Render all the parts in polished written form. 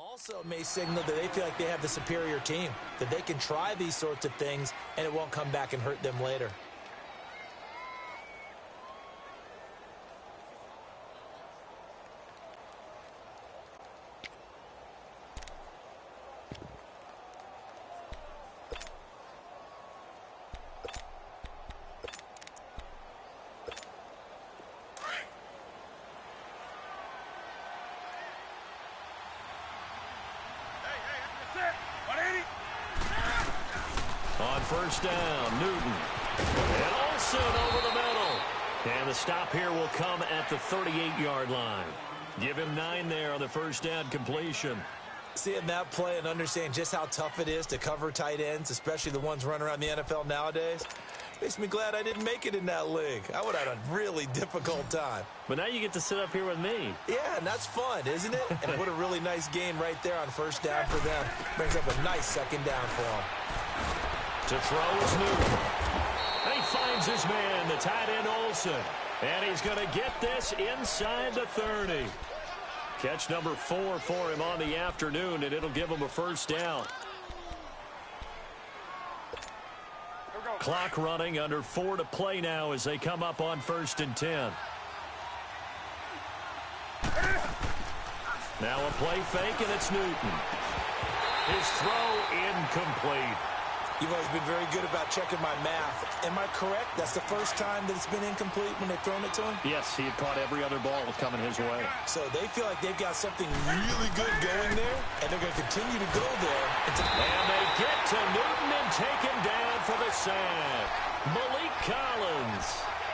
Also may signal that they feel like they have the superior team, that they can try these sorts of things and it won't come back and hurt them later. On first down, Newton. And Olsen over the middle. And the stop here will come at the 38-yard line. Give him 9 there on the first down completion. Seeing that play and understanding just how tough it is to cover tight ends, especially the ones running around the NFL nowadays, makes me glad I didn't make it in that league. I would have had a really difficult time. But now you get to sit up here with me. Yeah, and that's fun, isn't it? And what a really nice gain right there on first down for them. Brings up a nice second down for them. To throw is Newton. And he finds his man, the tight end Olsen. And he's going to get this inside the 30. Catch number 4 for him on the afternoon, and it'll give him a first down. Clock running, under 4 to play now as they come up on first and 10. Now a play fake, and it's Newton. His throw incomplete. You've always been very good about checking my math. Am I correct? That's the first time that it's been incomplete when they've thrown it to him? Yes, he had caught every other ball coming his way. So they feel like they've got something really good going there, and they're going to continue to go there. And they get to Newton and take him down for the sack. Malik Collins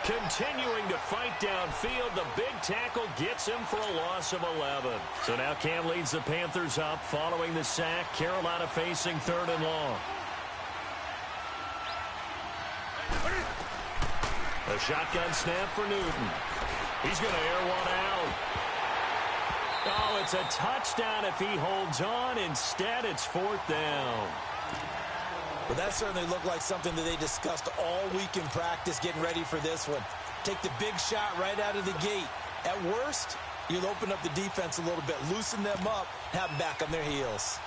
continuing to fight downfield. The big tackle gets him for a loss of 11. So now Cam leads the Panthers up following the sack. Carolina facing 3rd and long. A shotgun snap for Newton. He's going to air one out. Oh, it's a touchdown if he holds on. Instead, it's 4th down. Well, that certainly looked like something that they discussed all week in practice, getting ready for this one. Take the big shot right out of the gate. At worst, you'll open up the defense a little bit, loosen them up, have them back on their heels.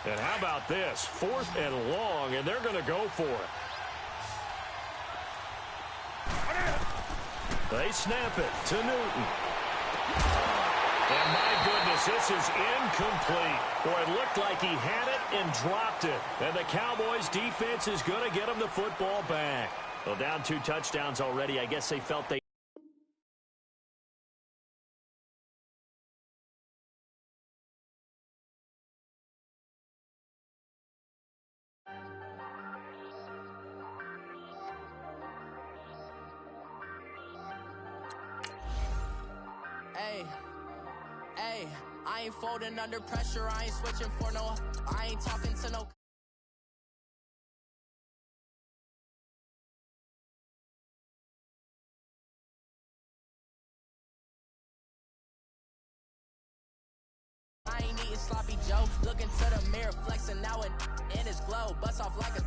And how about this? 4th and long, and they're going to go for it. They snap it to Newton. And my goodness, this is incomplete. Boy, it looked like he had it and dropped it. And the Cowboys defense is going to get him the football back. Well, down 2 touchdowns already. I guess they felt they... Hey, I ain't folding under pressure. I ain't switching for no. I ain't talking to no. I ain't eating sloppy Joe. Looking to the mirror, flexing now and in his glow. Bust off like a.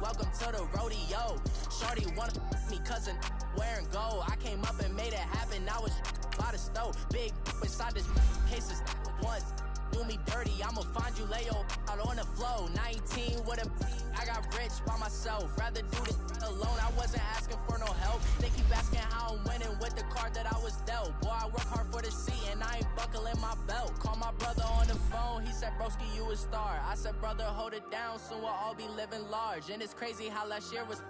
Welcome to the rodeo. Shorty wanna me cousin wearing gold. I came up and made it happen. I was by the stove. Big inside this cases once. Do me dirty, I'ma find you, lay your out on the flow. 19 with a I got rich by myself. Rather do this alone. I wasn't asking for no help. They keep asking how I'm winning with the card that I was dealt. Boy, I work hard for the seat and I ain't buckling my belt. Call my brother on the phone. He said, broski, you a star. I said, brother, hold it down. Soon we'll all be living large. And it's crazy how last year was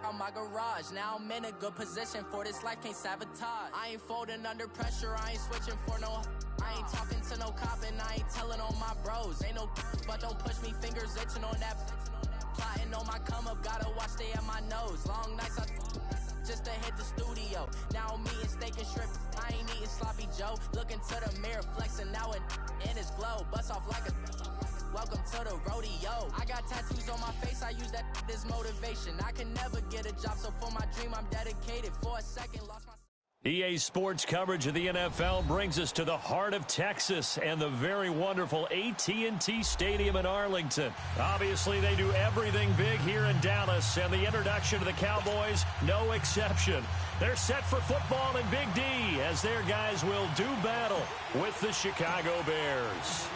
on my garage. Now I'm in a good position for this life, can't sabotage. I ain't folding under pressure, I ain't switching for no. I ain't talking to no cop and I ain't telling on my bros. Ain't no but don't push me, fingers itching on that. Plotting on my come up, gotta watch stay at my nose. Long nights I just to hit the studio. Now I'm eating steak and shrimp, I ain't eating sloppy Joe. Looking to the mirror, flexing now and in his glow. Bust off like a welcome to the rodeo. I got tattoos on my face, I use that as motivation. I can never get a job, so for my dream I'm dedicated. For a second, lost my... EA Sports coverage of the NFL brings us to the heart of Texas and the very wonderful AT&T Stadium in Arlington. Obviously, they do everything big here in Dallas, and the introduction to the Cowboys, no exception. They're set for football in Big D as their guys will do battle with the Chicago Bears.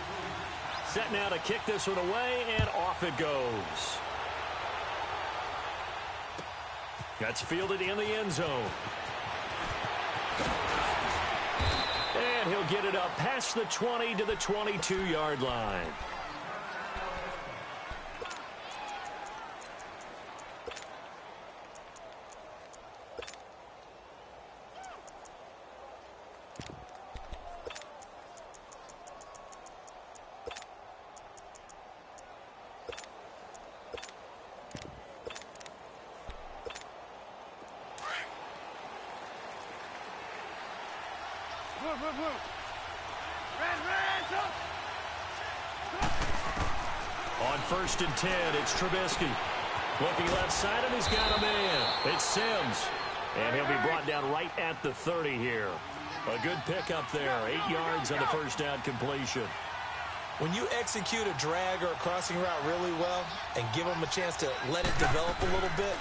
Set now to kick this one away, and off it goes. That's fielded in the end zone. And he'll get it up past the 20 to the 22-yard line. On 1st and 10, it's Trubisky. Looking left side, and he's got a man. It's Sims. And he'll be brought down right at the 30 here. A good pickup there. 8 yards on the first down completion. When you execute a drag or a crossing route really well and give them a chance to let it develop a little bit,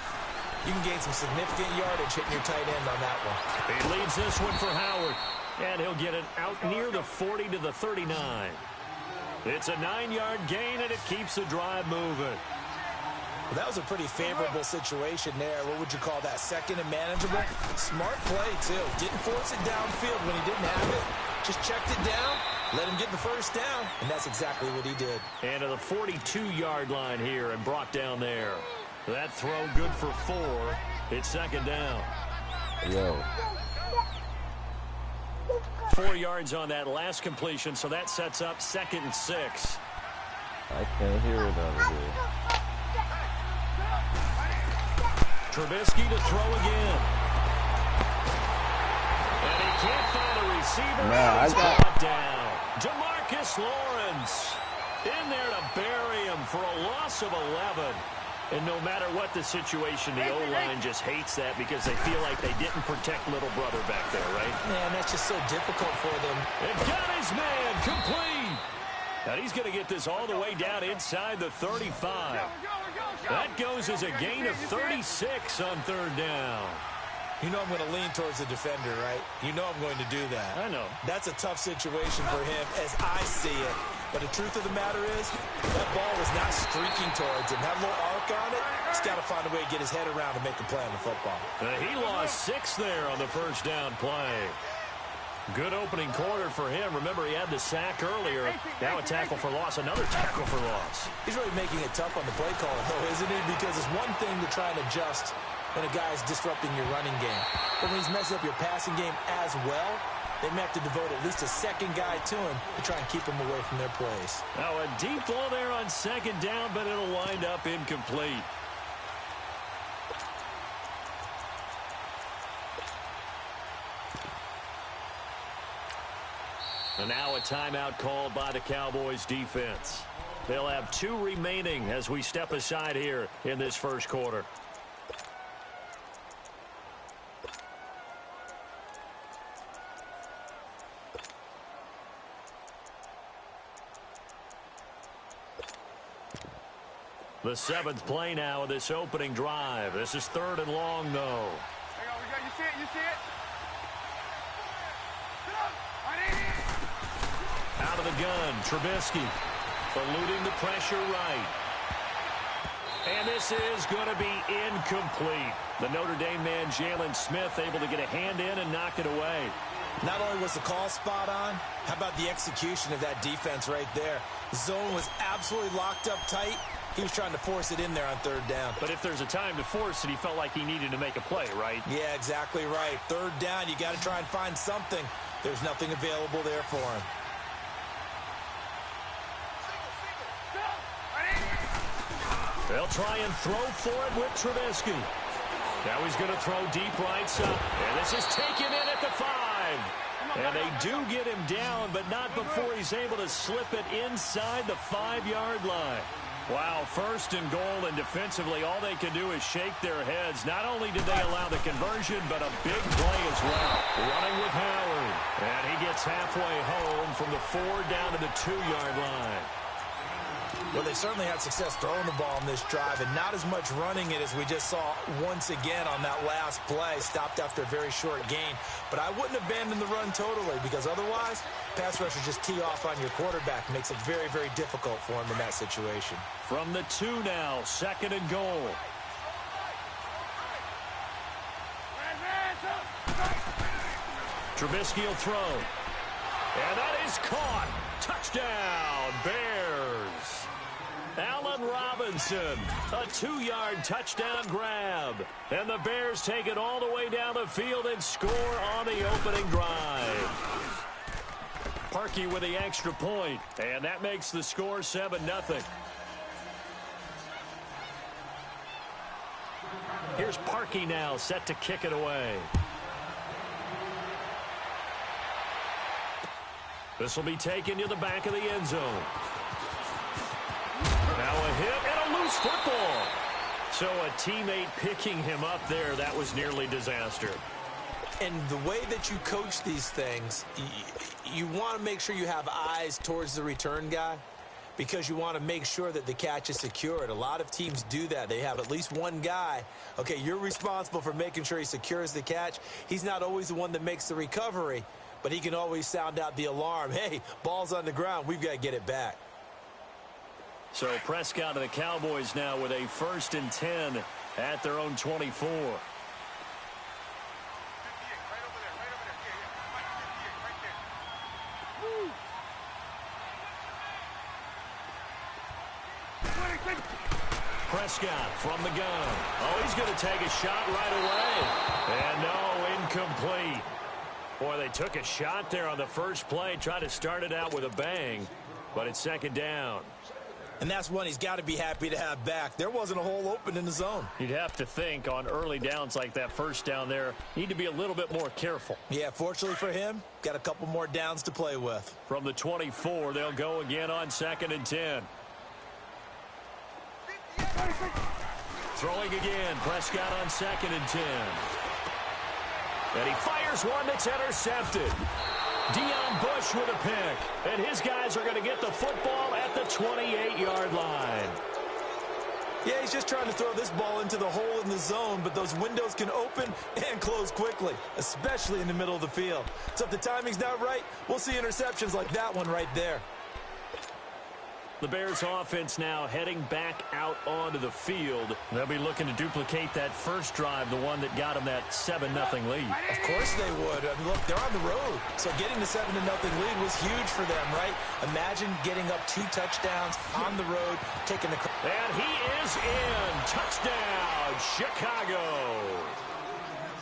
you can gain some significant yardage hitting your tight end on that one. He leads this one for Howard. And he'll get it out near the 40 to the 39. It's a 9-yard gain, and it keeps the drive moving. Well, that was a pretty favorable situation there. What would you call that? Second and manageable? Smart play, too. Didn't force it downfield when he didn't have it. Just checked it down, let him get the first down, and that's exactly what he did. And to the 42-yard line here and brought down there. That throw good for 4. It's second down. Yo. 4 yards on that last completion, so that sets up 2nd and 6. I can't hear it over here. Trubisky to throw again. And he can't find a receiver. He's brought down. Demarcus Lawrence in there to bury him for a loss of 11. And no matter what the situation, the O-line just hates that because they feel like they didn't protect little brother back there, right? Man, that's just so difficult for them. And got his man complete. And he's going to get this all the way down inside the 35. That goes as a gain of 36 on 3rd down. You know I'm going to lean towards the defender, right? You know I'm going to do that. I know. That's a tough situation for him as I see it. But the truth of the matter is, that ball was not streaking towards him. That little arc on it, he's got to find a way to get his head around and make a play on the football. He lost 6 there on the first down play. Good opening quarter for him. Remember, he had the sack earlier. Now a tackle for loss, another tackle for loss. He's really making it tough on the play caller, though, isn't he? Because it's one thing to try and adjust when a guy is disrupting your running game. But when he's messing up your passing game as well, they may have to devote at least a second guy to him to try and keep him away from their plays. Now a deep ball there on 2nd down, but it'll wind up incomplete. And now a timeout called by the Cowboys defense. They'll have 2 remaining as we step aside here in this first quarter. The 7th play now of this opening drive. This is 3rd and long, though. You see it? You see it? Out of the gun, Trubisky. Eluding the pressure right. And this is going to be incomplete. The Notre Dame man, Jalen Smith, able to get a hand in and knock it away. Not only was the call spot on, how about the execution of that defense right there? The zone was absolutely locked up tight. He was trying to force it in there on 3rd down. But if there's a time to force it, he felt like he needed to make a play, right? Yeah, exactly right. 3rd down, you got to try and find something. There's nothing available there for him. They'll try and throw for it with Trubisky. Now he's going to throw deep right side. And this is taken in at the 5. And they do get him down, but not before he's able to slip it inside the 5-yard line. Wow, first and goal, and defensively, all they can do is shake their heads. Not only did they allow the conversion, but a big play as well. Running with Howard. And he gets halfway home from the 4 down to the 2-yard line. Well, they certainly had success throwing the ball on this drive, and not as much running it as we just saw once again on that last play. Stopped after a very short gain. But I wouldn't abandon the run totally, because otherwise, pass rushers just tee off on your quarterback. Makes it very, very difficult for him in that situation. From the 2 now, 2nd and goal. Trubisky will throw. And that is caught. Touchdown, Bears. Allen Robinson, a 2-yard touchdown grab. And the Bears take it all the way down the field and score on the opening drive. Parkey with the extra point, and that makes the score 7-0. Here's Parkey now, set to kick it away. This will be taken to the back of the end zone. Now a hit and a loose football. So a teammate picking him up there, that was nearly disaster. And the way that you coach these things, you want to make sure you have eyes towards the return guy, because you want to make sure that the catch is secured. A lot of teams do that. They have at least one guy. Okay, you're responsible for making sure he secures the catch. He's not always the one that makes the recovery, but he can always sound out the alarm. Hey, ball's on the ground. We've got to get it back. So Prescott and the Cowboys now with a 1st and 10 at their own 24. Prescott from the gun. Oh, he's going to take a shot right away. And no, incomplete. Boy, they took a shot there on the first play, tried to start it out with a bang, but it's 2nd down. And that's one he's got to be happy to have back. There wasn't a hole open in the zone. You'd have to think on early downs like that first down there, need to be a little bit more careful. Yeah, fortunately for him, got a couple more downs to play with. From the 24, they'll go again on 2nd and 10. Throwing again, Prescott on 2nd and 10. And he fires one that's intercepted. Deion Bush with a pick. And his guys are going to get the football at the 28-yard line. Yeah, he's just trying to throw this ball into the hole in the zone, but those windows can open and close quickly, especially in the middle of the field. So if the timing's not right, we'll see interceptions like that one right there. The Bears offense now heading back out onto the field. They'll be looking to duplicate that first drive, the one that got them that 7-0 lead. Of course they would. I mean, look, they're on the road. So getting the 7-0 lead was huge for them, right? Imagine getting up 2 touchdowns on the road, taking the... And he is in. Touchdown, Chicago.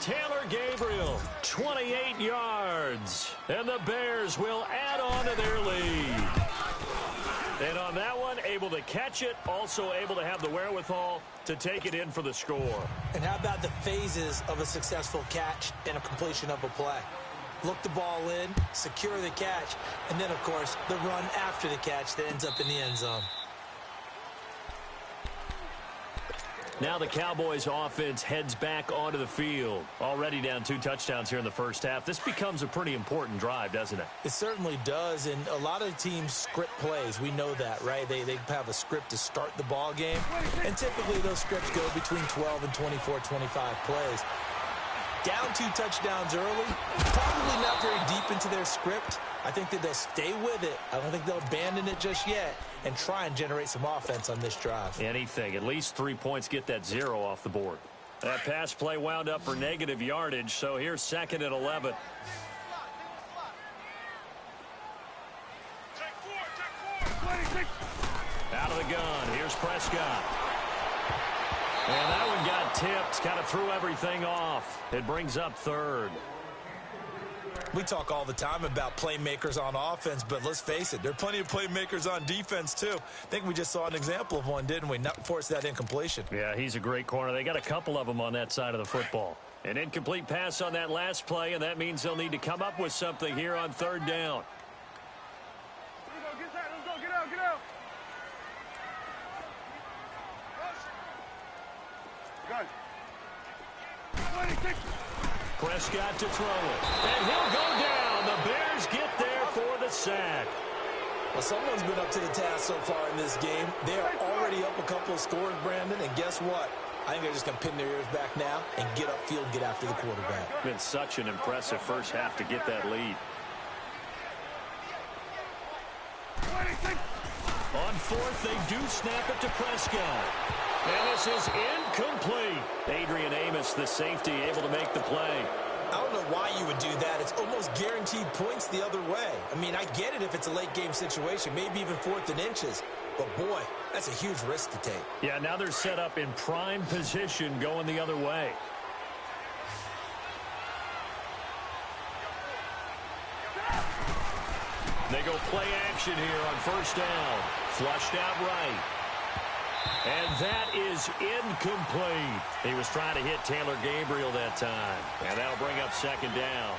Taylor Gabriel, 28 yards. And the Bears will add on to their lead. And on that one, able to catch it, also able to have the wherewithal to take it in for the score. And how about the phases of a successful catch and a completion of a play? Look the ball in, secure the catch, and then, of course, the run after the catch that ends up in the end zone. Now the Cowboys offense heads back onto the field. Already down 2 touchdowns here in the first half. This becomes a pretty important drive, doesn't it? It certainly does, and a lot of teams script plays. We know that, right? They have a script to start the ball game, and typically those scripts go between 12 and 24, 25 plays. Down 2 touchdowns early, probably not very deep into their script. I think that they'll stay with it. I don't think they'll abandon it just yet and try and generate some offense on this drive. Anything. At least 3 points, get that 0 off the board. That pass play wound up for negative yardage, so here's 2nd and 11. Out of the gun. Here's Prescott. And that one got tipped. Kind of threw everything off. It brings up 3rd. We talk all the time about playmakers on offense, but let's face it, there are plenty of playmakers on defense, too. I think we just saw an example of one, didn't we? Not force that incompletion. Yeah, he's a great corner. They got a couple of them on that side of the football. An incomplete pass on that last play, and that means they'll need to come up with something here on 3rd down. Let's go, get out, get out. gun. 26. Prescott to throw it. And he'll go down. The Bears get there for the sack. Well, someone's been up to the task so far in this game. They are already up a couple of scores, Brandon, and guess what? I think they're just going to pin their ears back now and get upfield, get after the quarterback. Been such an impressive first half to get that lead. 26. On fourth, they do snap it to Prescott. And this is incomplete. Adrian Amos, the safety, able to make the play. I don't know why you would do that. It's almost guaranteed points the other way. I mean, I get it if it's a late game situation, maybe even 4th and inches. But, boy, that's a huge risk to take. Yeah, now they're set up in prime position going the other way. They go play action here on first down. Flushed out right. And that is incomplete. He was trying to hit Taylor Gabriel that time. And that'll bring up second down.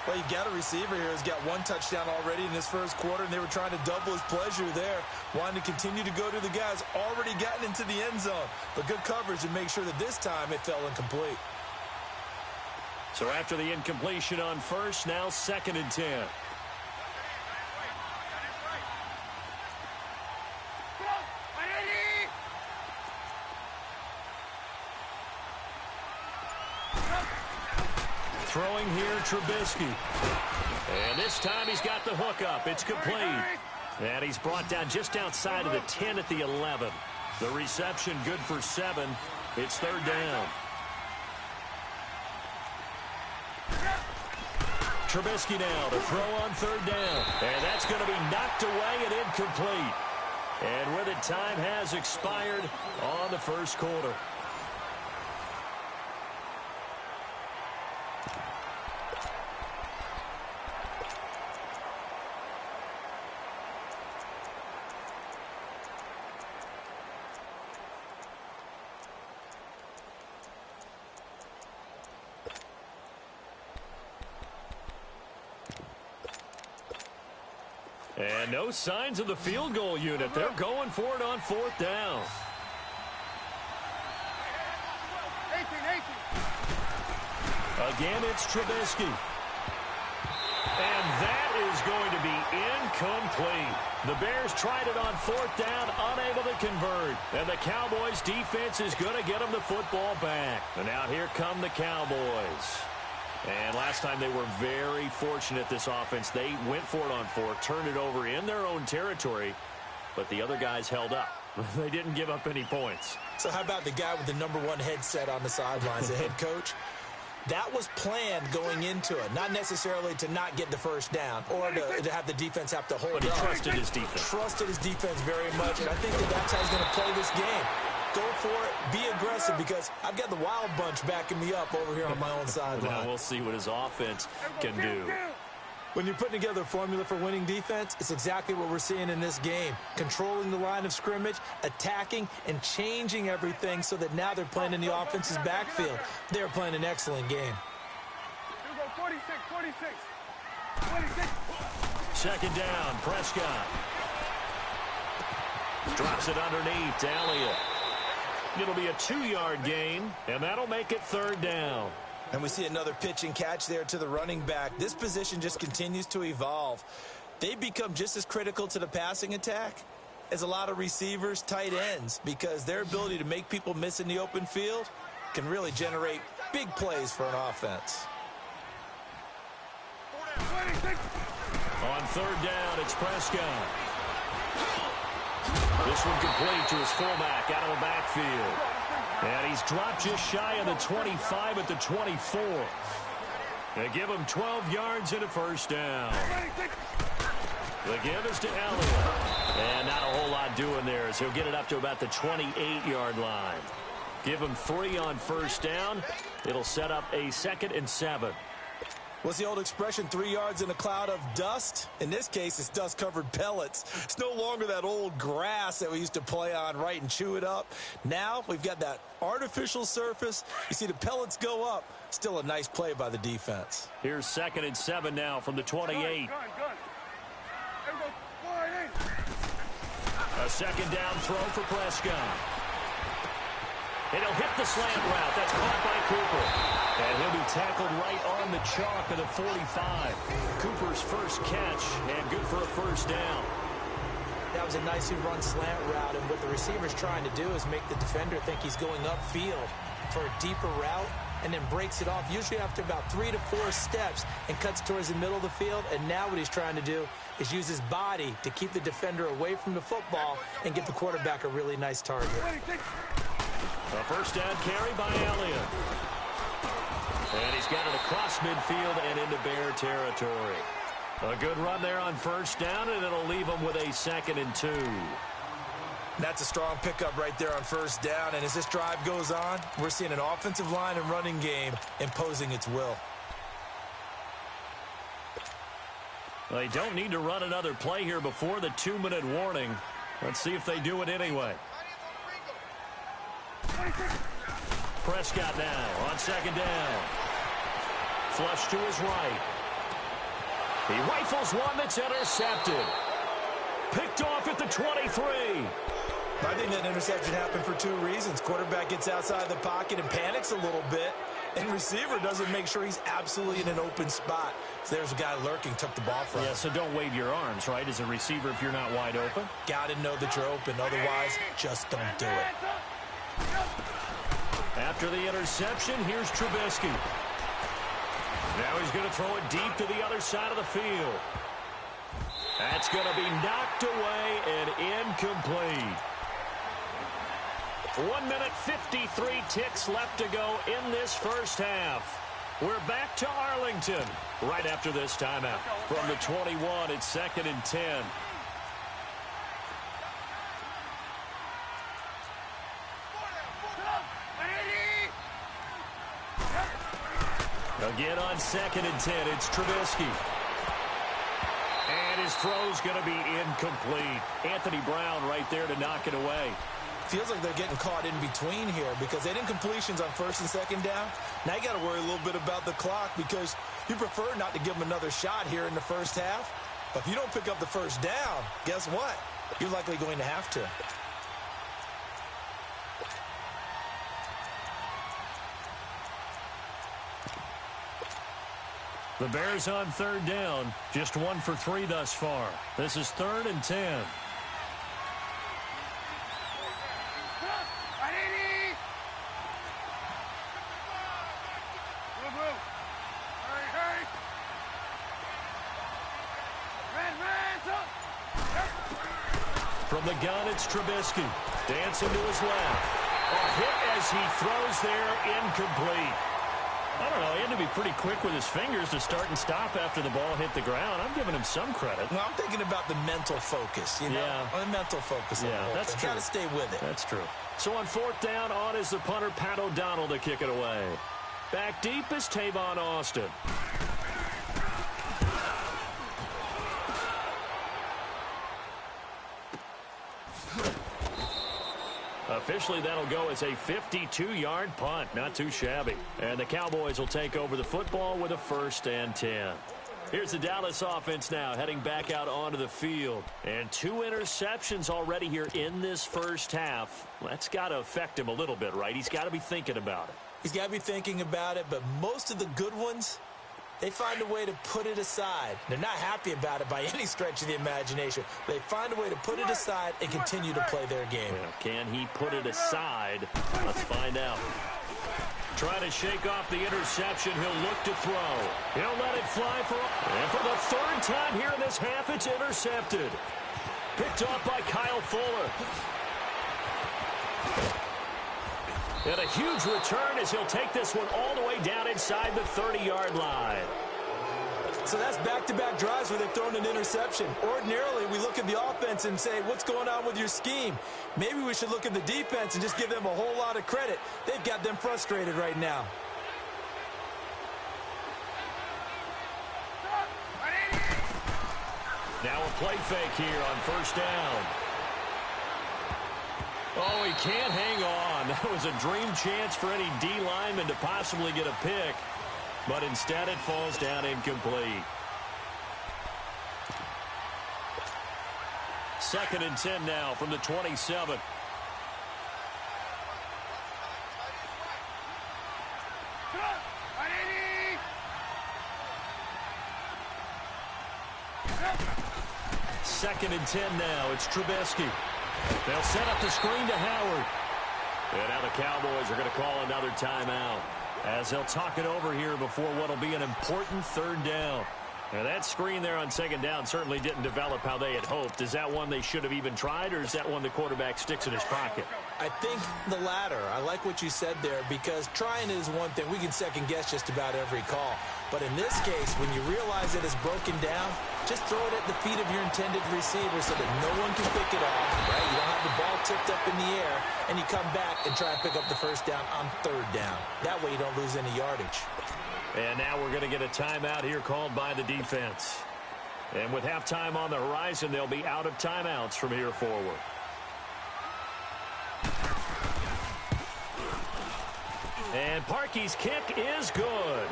Well, you got a receiver here who's got 1 touchdown already in this first quarter, and they were trying to double his pleasure there, wanting to continue to go to the guys already gotten into the end zone. But good coverage to make sure that this time it fell incomplete. So after the incompletion on first, now 2nd and 10. Throwing here, Trubisky. And this time he's got the hook up. It's complete. And he's brought down just outside of the 10 at the 11. The reception good for 7. It's 3rd down. Trubisky now to throw on 3rd down. And that's going to be knocked away and incomplete. And with it, time has expired on the first quarter. And no signs of the field goal unit. They're going for it on 4th down. 18. Again, it's Trubisky. And that is going to be incomplete. The Bears tried it on 4th down, unable to convert. And the Cowboys defense is going to get them the football back. And now here come the Cowboys. And last time they were very fortunate, this offense. They went for it on 4, turned it over in their own territory, but the other guys held up. They didn't give up any points. So how about the guy with the #1 headset on the sidelines, the head coach? That was planned going into it, not necessarily to not get the first down or to have the defense have to hold But he up. trusted his defense. Trusted his defense very much, and I think that's how he's going to play this game. Go for it, be aggressive, because I've got the wild bunch backing me up over here on my own sideline. Now we'll see what his offense can do. When you're putting together a formula for winning defense, it's exactly what we're seeing in this game. Controlling the line of scrimmage, attacking, and changing everything so that now they're playing in the offense's backfield. They're playing an excellent game. Here we go, 46. 2nd down, Prescott. Drops it underneath to Elliott. It'll be a 2-yard gain, and that'll make it 3rd down. And we see another pitch and catch there to the running back. This position just continues to evolve. They become just as critical to the passing attack as a lot of receivers, tight ends, because their ability to make people miss in the open field can really generate big plays for an offense. 26. On 3rd down, it's Prescott. This one complete to his fullback out of the backfield. And he's dropped just shy of the 25 at the 24. They give him 12 yards and a first down. The give is to Elliott. And not a whole lot doing there as he'll get it up to about the 28-yard line. Give him 3 on first down. It'll set up a 2nd and 7. What's the old expression, 3 yards in a cloud of dust? In this case, it's dust-covered pellets. It's no longer that old grass that we used to play on, right, and chew it up. Now we've got that artificial surface. You see the pellets go up. Still a nice play by the defense. Here's 2nd and 7 now from the 28. Gun. Here we go, 48. A 2nd down throw for Prescott. And he'll hit the slant route. That's caught by Cooper. And he'll be tackled right on the chalk of the 45. Cooper's first catch, and good for a first down. That was a nicely run slant route, and what the receiver's trying to do is make the defender think he's going upfield for a deeper route, and then breaks it off, usually after about 3 to 4 steps, and cuts towards the middle of the field. And now what he's trying to do is use his body to keep the defender away from the football and get the quarterback a really nice target. A first down carry by Elliott. And he's got it across midfield and into Bear territory. A good run there on first down, and it'll leave him with a 2nd and 2. That's a strong pickup right there on first down, and as this drive goes on, we're seeing an offensive line and running game imposing its will. They don't need to run another play here before the 2-minute warning. Let's see if they do it anyway. Prescott now on 2nd down. Flush to his right. He rifles one that's intercepted. Picked off at the 23. I think that interception happened for 2 reasons. Quarterback gets outside the pocket and panics a little bit, and receiver doesn't make sure he's absolutely in an open spot. So there's a guy lurking, took the ball from him. Yeah, so don't wave your arms, right, as a receiver if you're not wide open. Got to know that you're open. Otherwise, just don't do it. After the interception, here's Trubisky. Now he's going to throw it deep to the other side of the field. That's going to be knocked away and incomplete. 1 minute 53 ticks left to go in this first half. We're back to Arlington right after this timeout. From the 21, it's 2nd and 10. Again on 2nd and 10, it's Trubisky. And his throw's going to be incomplete. Anthony Brown right there to knock it away. Feels like they're getting caught in between here because they did incompletions on 1st and 2nd down. Now you got to worry a little bit about the clock because you prefer not to give them another shot here in the first half. But if you don't pick up the first down, guess what? You're likely going to have to. The Bears on 3rd down. Just 1 for 3 thus far. This is 3rd and 10. From the gun, it's Trubisky. Dancing to his left. A hit as he throws there, incomplete. I don't know, he had to be pretty quick with his fingers to start and stop after the ball hit the ground. I'm giving him some credit. Well, I'm thinking about the mental focus, you know? Yeah. The mental focus. Yeah, that's true. Got to stay with it. That's true. So on 4th down, on is the punter, Pat O'Donnell, to kick it away. Back deep is Tavon Austin. Officially, that'll go as a 52-yard punt. Not too shabby. And the Cowboys will take over the football with a 1st and 10. Here's the Dallas offense now, heading back out onto the field. And 2 interceptions already here in this first half. That's got to affect him a little bit, right? He's got to be thinking about it. He's got to be thinking about it, but most of the good ones, they find a way to put it aside. They're not happy about it by any stretch of the imagination. They find a way to put it aside and continue to play their game. Well, can he put it aside? Let's find out. Trying to shake off the interception. He'll look to throw. He'll let it fly and for the 3rd time here in this half, it's intercepted. Picked off by Kyle Fuller. And a huge return as he'll take this one all the way down inside the 30-yard line. So that's back-to-back drives where they've thrown an interception. Ordinarily, we look at the offense and say, what's going on with your scheme? Maybe we should look at the defense and just give them a whole lot of credit. They've got them frustrated right now. Now a play fake here on 1st down. Oh, he can't hang on. That was a dream chance for any D lineman to possibly get a pick. But instead it falls down incomplete. 2nd and 10 now from the 27. 2nd and 10 now. It's Trubisky. They'll set up the screen to Howard. And now the Cowboys are going to call another timeout as they'll talk it over here before what will be an important 3rd down. Now, that screen there on 2nd down certainly didn't develop how they had hoped. Is that one they should have even tried, or is that one the quarterback sticks in his pocket? I think the latter. I like what you said there, because trying is one thing. We can second-guess just about every call. But in this case, when you realize that it's broken down, just throw it at the feet of your intended receiver so that no one can pick it off, right? You don't have the ball tipped up in the air, and you come back and try and pick up the 1st down on 3rd down. That way you don't lose any yardage. And now we're going to get a timeout here called by the defense. And with halftime on the horizon, they'll be out of timeouts from here forward. And Parkey's kick is good.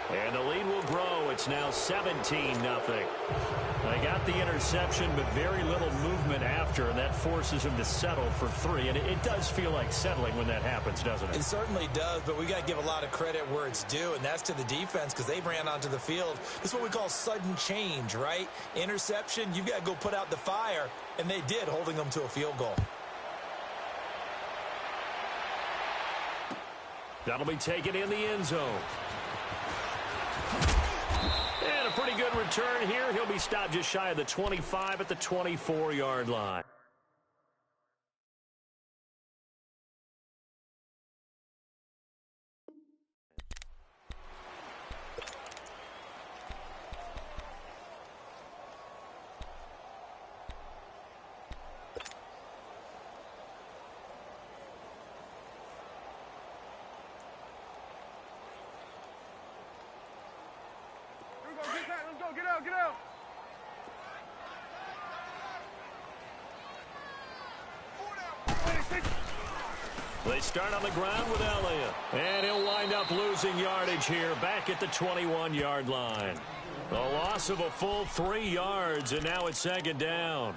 And the lead will grow. It's now 17-0. They got the interception, but very little movement after, and that forces him to settle for 3. And it does feel like settling when that happens, doesn't it? It certainly does, but we got to give a lot of credit where it's due, and that's to the defense, because they ran onto the field. This is what we call sudden change, right? Interception, you've got to go put out the fire, and they did, holding them to a field goal. That'll be taken in the end zone. And a pretty good return here. He'll be stopped just shy of the 25 at the 24-yard line. Get out, get out. They start on the ground with Elliott. And he'll wind up losing yardage here back at the 21-yard line. A loss of a full 3 yards, and now it's 2nd down.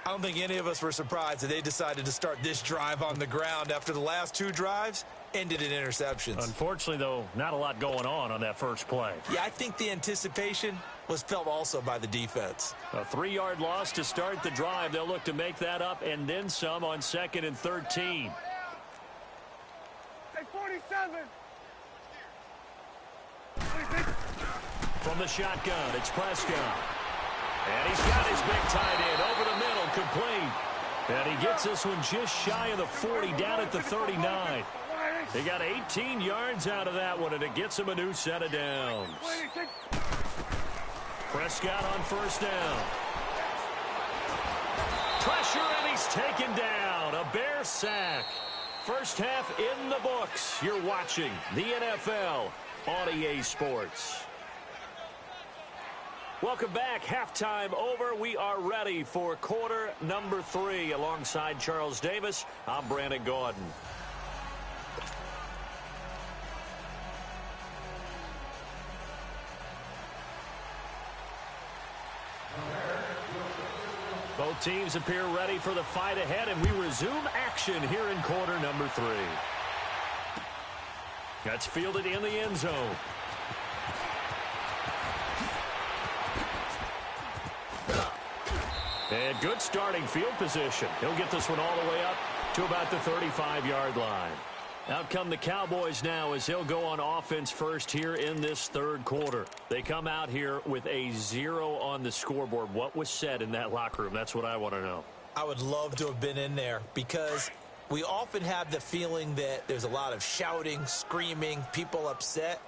I don't think any of us were surprised that they decided to start this drive on the ground after the last 2 drives ended in interceptions. Unfortunately, though, not a lot going on that first play. Yeah, I think the anticipation was felt also by the defense. A 3-yard loss to start the drive. They'll look to make that up and then some on 2nd and 13. Hey, 47. From the shotgun, it's Prescott. And he's got his big tight end over the middle, complete. And he gets this one just shy of the 40, down at the 39. He got 18 yards out of that one, and it gets him a new set of downs. Prescott on 1st down. Pressure, and he's taken down. A Bear sack. First half in the books. You're watching the NFL on EA Sports. Welcome back. Halftime over. We are ready for quarter number 3. Alongside Charles Davis, I'm Brandon Gordon. Both teams appear ready for the fight ahead, and we resume action here in quarter number 3. That's fielded in the end zone. And good starting field position. He'll get this one all the way up to about the 35-yard line. Out come the Cowboys now as they'll go on offense first here in this 3rd quarter. They come out here with a 0 on the scoreboard. What was said in that locker room? That's what I want to know. I would love to have been in there, because we often have the feeling that there's a lot of shouting, screaming, people upset.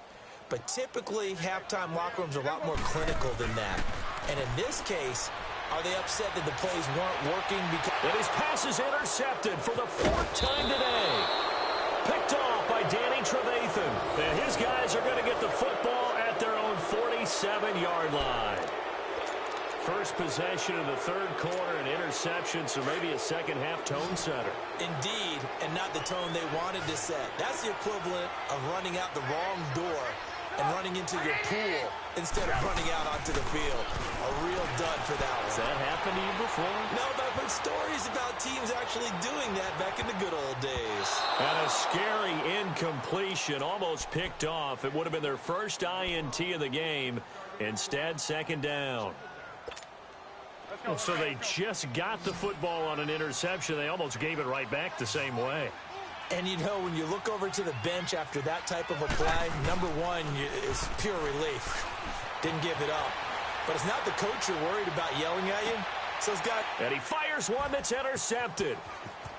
But typically, halftime locker rooms are a lot more clinical than that. And in this case, are they upset that the plays weren't working? And his pass is intercepted for the 4th time today. Picked off by Danny Trevathan. And his guys are going to get the football at their own 47-yard line. First possession of the 3rd quarter, an interception, so maybe a second-half tone setter. Indeed, and not the tone they wanted to set. That's the equivalent of running out the wrong door and running into your pool instead of running out onto the field. A real dud for that one. Has that happened to you before? No, but I've heard stories about teams actually doing that back in the good old days. And a scary incompletion, almost picked off. It would have been their first INT of the game. Instead, 2nd down. Let's Well, so they just got the football on an interception. They almost gave it right back the same way. And, you know, when you look over to the bench after that type of a play, number one is pure relief. Didn't give it up. But it's not the coach you're worried about yelling at you. So it's got... And he fires one that's intercepted.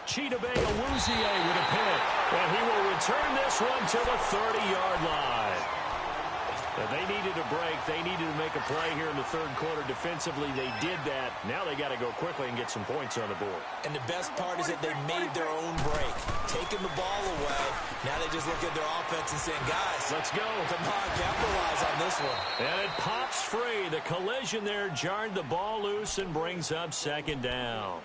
Chidobe Awuzie with a pick. And he will return this one to the 30-yard line. But they needed a break. They needed to make a play here in the third quarter. Defensively, they did that. Now they got to go quickly and get some points on the board. And the best part is that they made their own break. Taking the ball away. Now they just look at their offense and saying, guys, let's go. Come on, capitalize on this one. And it pops free. The collision there jarred the ball loose and brings up second down.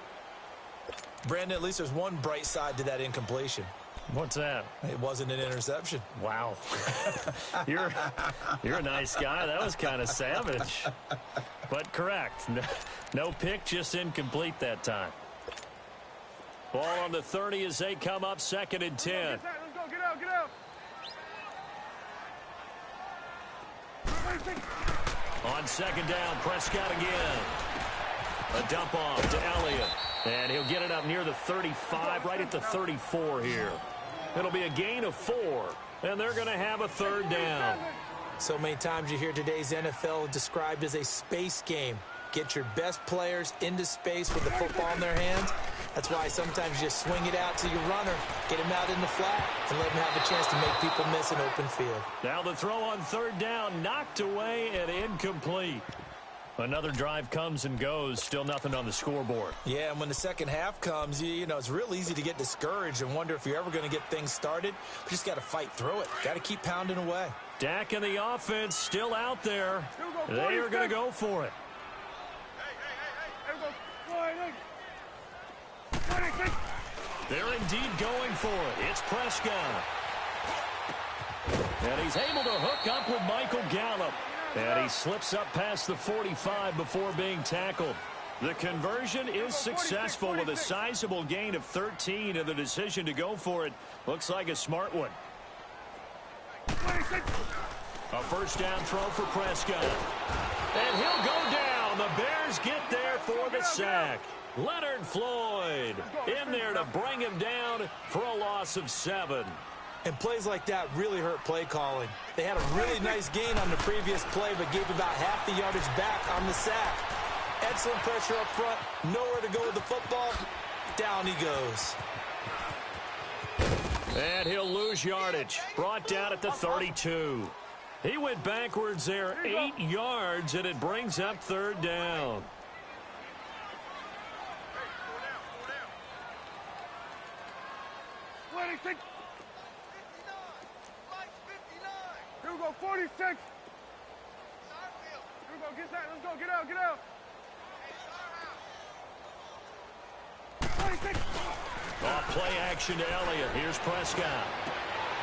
Brandon, at least there's one bright side to that incompletion. What's that? It wasn't an interception. Wow. You're a nice guy. That was kind of savage. But correct. No pick, just incomplete that time. Ball on the 30 as they come up second and 10. Let's go, get out, get out. On second down, Prescott again. A dump off to Elliott. And he'll get it up near the 35, right at the 34 here. It'll be a gain of 4, and they're going to have a third down. So many times you hear today's NFL described as a space game. Get your best players into space with the football in their hands. That's why sometimes you just swing it out to your runner, get him out in the flat, and let him have a chance to make people miss an open field. Now the throw on third down, knocked away and incomplete. Another drive comes and goes, still nothing on the scoreboard. Yeah, and when the second half comes, you know, it's real easy to get discouraged and wonder if you're ever going to get things started. But you just got to fight through it. Got to keep pounding away. Dak and the offense still out there. They are going to go for it. They're indeed going for it. It's Prescott. And he's able to hook up with Michael Gallup. And he slips up past the 45 before being tackled. The conversion is successful with a sizable gain of 13, and the decision to go for it looks like a smart one. A first down throw for Prescott. And he'll go down. The Bears get there for the sack. Leonard Floyd in there to bring him down for a loss of 7. And plays like that really hurt play calling. They had a really nice gain on the previous play, but gave about half the yardage back on the sack. Excellent pressure up front. Nowhere to go with the football. Down he goes. And he'll lose yardage. Brought down at the 32. He went backwards there 8 yards, and it brings up third down. Here we go, 46. Here we go, get that. Let's go, get out, get out. 46. Off play action to Elliott. Here's Prescott.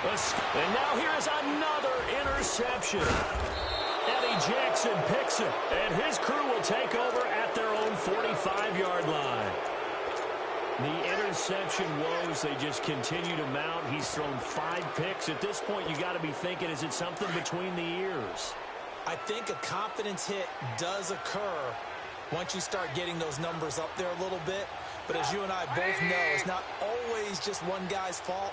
And now here's another interception. Eddie Jackson picks it, and his crew will take over at their own 45-yard line. The interception woes, they just continue to mount. He's thrown 5 picks. At this point, you got to be thinking, is it something between the ears? I think a confidence hit does occur once you start getting those numbers up there a little bit. But as you and I both know, it's not always just one guy's fault.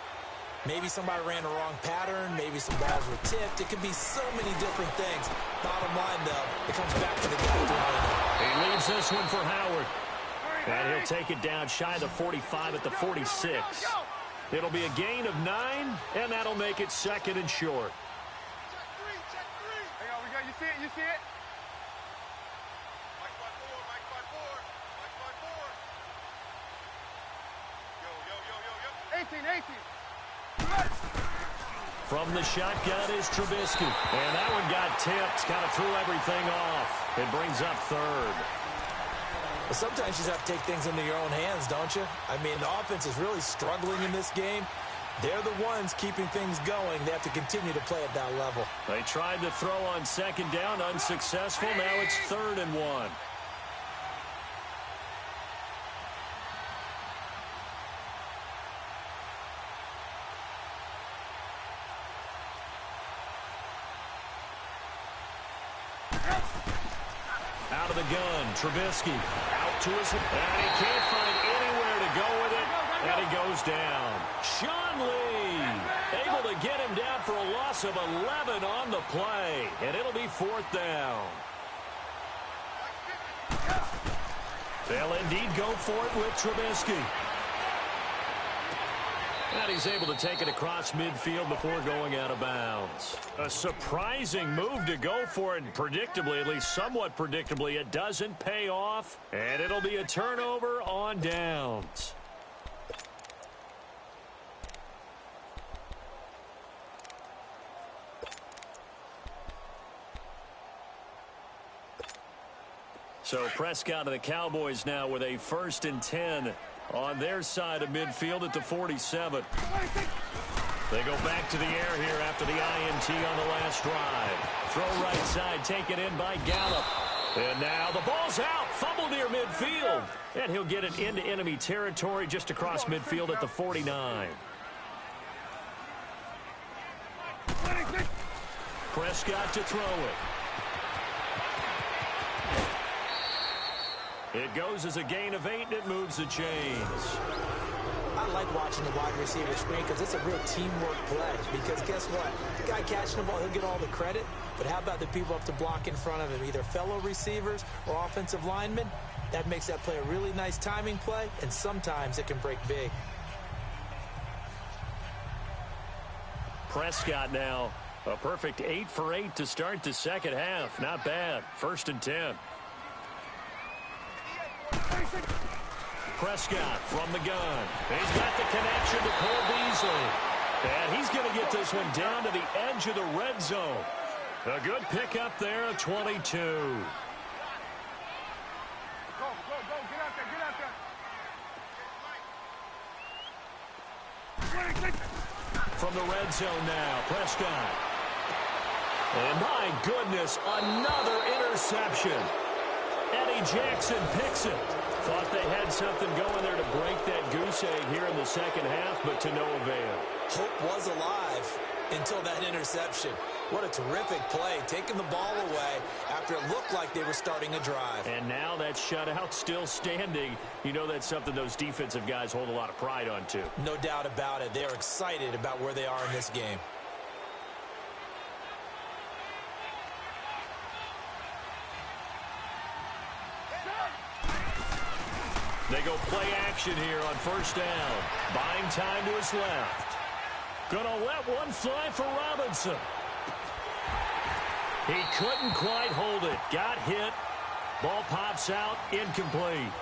Maybe somebody ran the wrong pattern. Maybe some balls were tipped. It could be so many different things. Bottom line, though, it comes back to the guy throwing it. He leaves this one for Howard. And he'll take it down shy of the 45 at the 46. It'll be a gain of 9, and that'll make it second and short. Hang on, we got, you see it, you see it? Mike 18. From the shotgun is Trubisky. And that one got tipped, kind of threw everything off. It brings up third. But sometimes you just have to take things into your own hands, don't you? I mean, the offense is really struggling in this game. They're the ones keeping things going. They have to continue to play at that level. They tried to throw on second down, unsuccessful. Now it's 3rd and 1. Out of of the gun. Trubisky out to his... And he can't find anywhere to go with it. And he goes down. Sean Lee able to get him down for a loss of 11 on the play. And it'll be 4th down. They'll indeed go for it with Trubisky. And he's able to take it across midfield before going out of bounds. A surprising move to go for it, and predictably, at least somewhat predictably, it doesn't pay off. And it'll be a turnover on downs. So Prescott and the Cowboys now with a 1st and 10 on their side of midfield at the 47. They go back to the air here after the INT on the last drive. Throw right side, taken in by Gallup. And now the ball's out. Fumble near midfield. And he'll get it into enemy territory just across midfield at the 49. Prescott to throw it. It goes as a gain of 8, and it moves the chains. I like watching the wide receiver screen because it's a real teamwork play. Because guess what? The guy catching the ball, he'll get all the credit. But how about the people up to block in front of him, either fellow receivers or offensive linemen? That makes that play a really nice timing play, and sometimes it can break big. Prescott now, a perfect 8 for 8 to start the second half. Not bad. 1st and 10. Prescott from the gun. He's got the connection to Cole Beasley. And he's going to get this one down to the edge of the red zone. A good pickup there at 22. Go, get out there. From the red zone now, Prescott. And my goodness, another interception. Eddie Jackson picks it. Thought they had something going there to break that goose egg here in the second half, but to no avail. Hope was alive until that interception. What a terrific play, taking the ball away after it looked like they were starting a drive. And now that shutout still standing. You know that's something those defensive guys hold a lot of pride on, too. No doubt about it. They are excited about where they are in this game. They go play action here on 1st down. Buying time to his left. Gonna let one fly for Robinson. He couldn't quite hold it. Got hit. Ball pops out. Incomplete.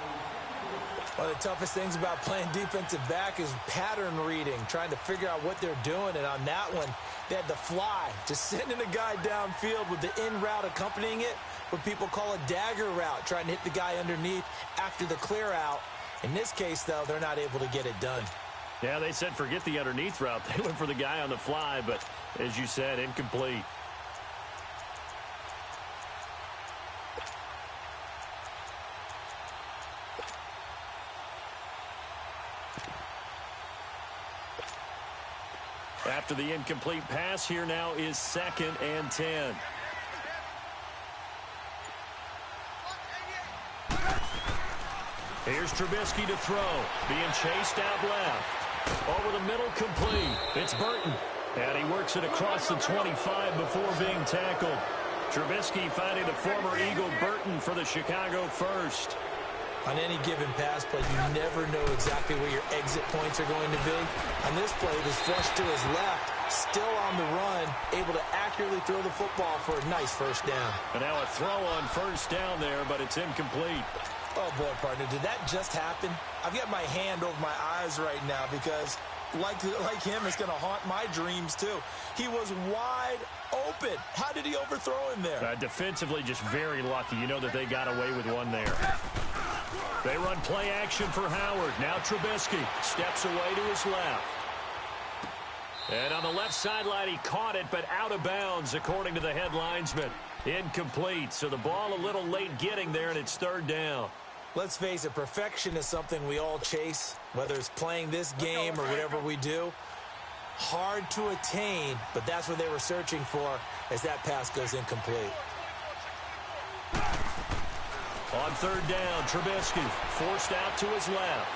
One of the toughest things about playing defensive back is pattern reading, trying to figure out what they're doing. And on that one, they had the fly, just sending a guy downfield with the in route accompanying it, what people call a dagger route, trying to hit the guy underneath after the clear out. In this case, though, they're not able to get it done. Yeah, they said forget the underneath route. They went for the guy on the fly, but as you said, incomplete. After the incomplete pass, here now is 2nd and 10. Here's Trubisky to throw. Being chased out left. Over the middle, complete. It's Burton. And he works it across the 25 before being tackled. Trubisky finding the former Eagle Burton for the Chicago first. On any given pass play, you never know exactly where your exit points are going to be. On this play, it was flushed to his left, still on the run, able to accurately throw the football for a nice 1st down. And now a throw on 1st down there, but it's incomplete. Oh, boy, partner, did that just happen? I've got my hand over my eyes right now because, like him, it's going to haunt my dreams, too. He was wide open. How did he overthrow him there? Defensively, just very lucky. You know that they got away with one there. They run play action for Howard. Now Trubisky steps away to his left. And on the left sideline, he caught it, but out of bounds, according to the head linesman. Incomplete, so the ball a little late getting there, and it's 3rd down. Let's face it, perfection is something we all chase, whether it's playing this game or whatever we do. Hard to attain, but that's what they were searching for as that pass goes incomplete. On third down, Trubisky forced out to his left.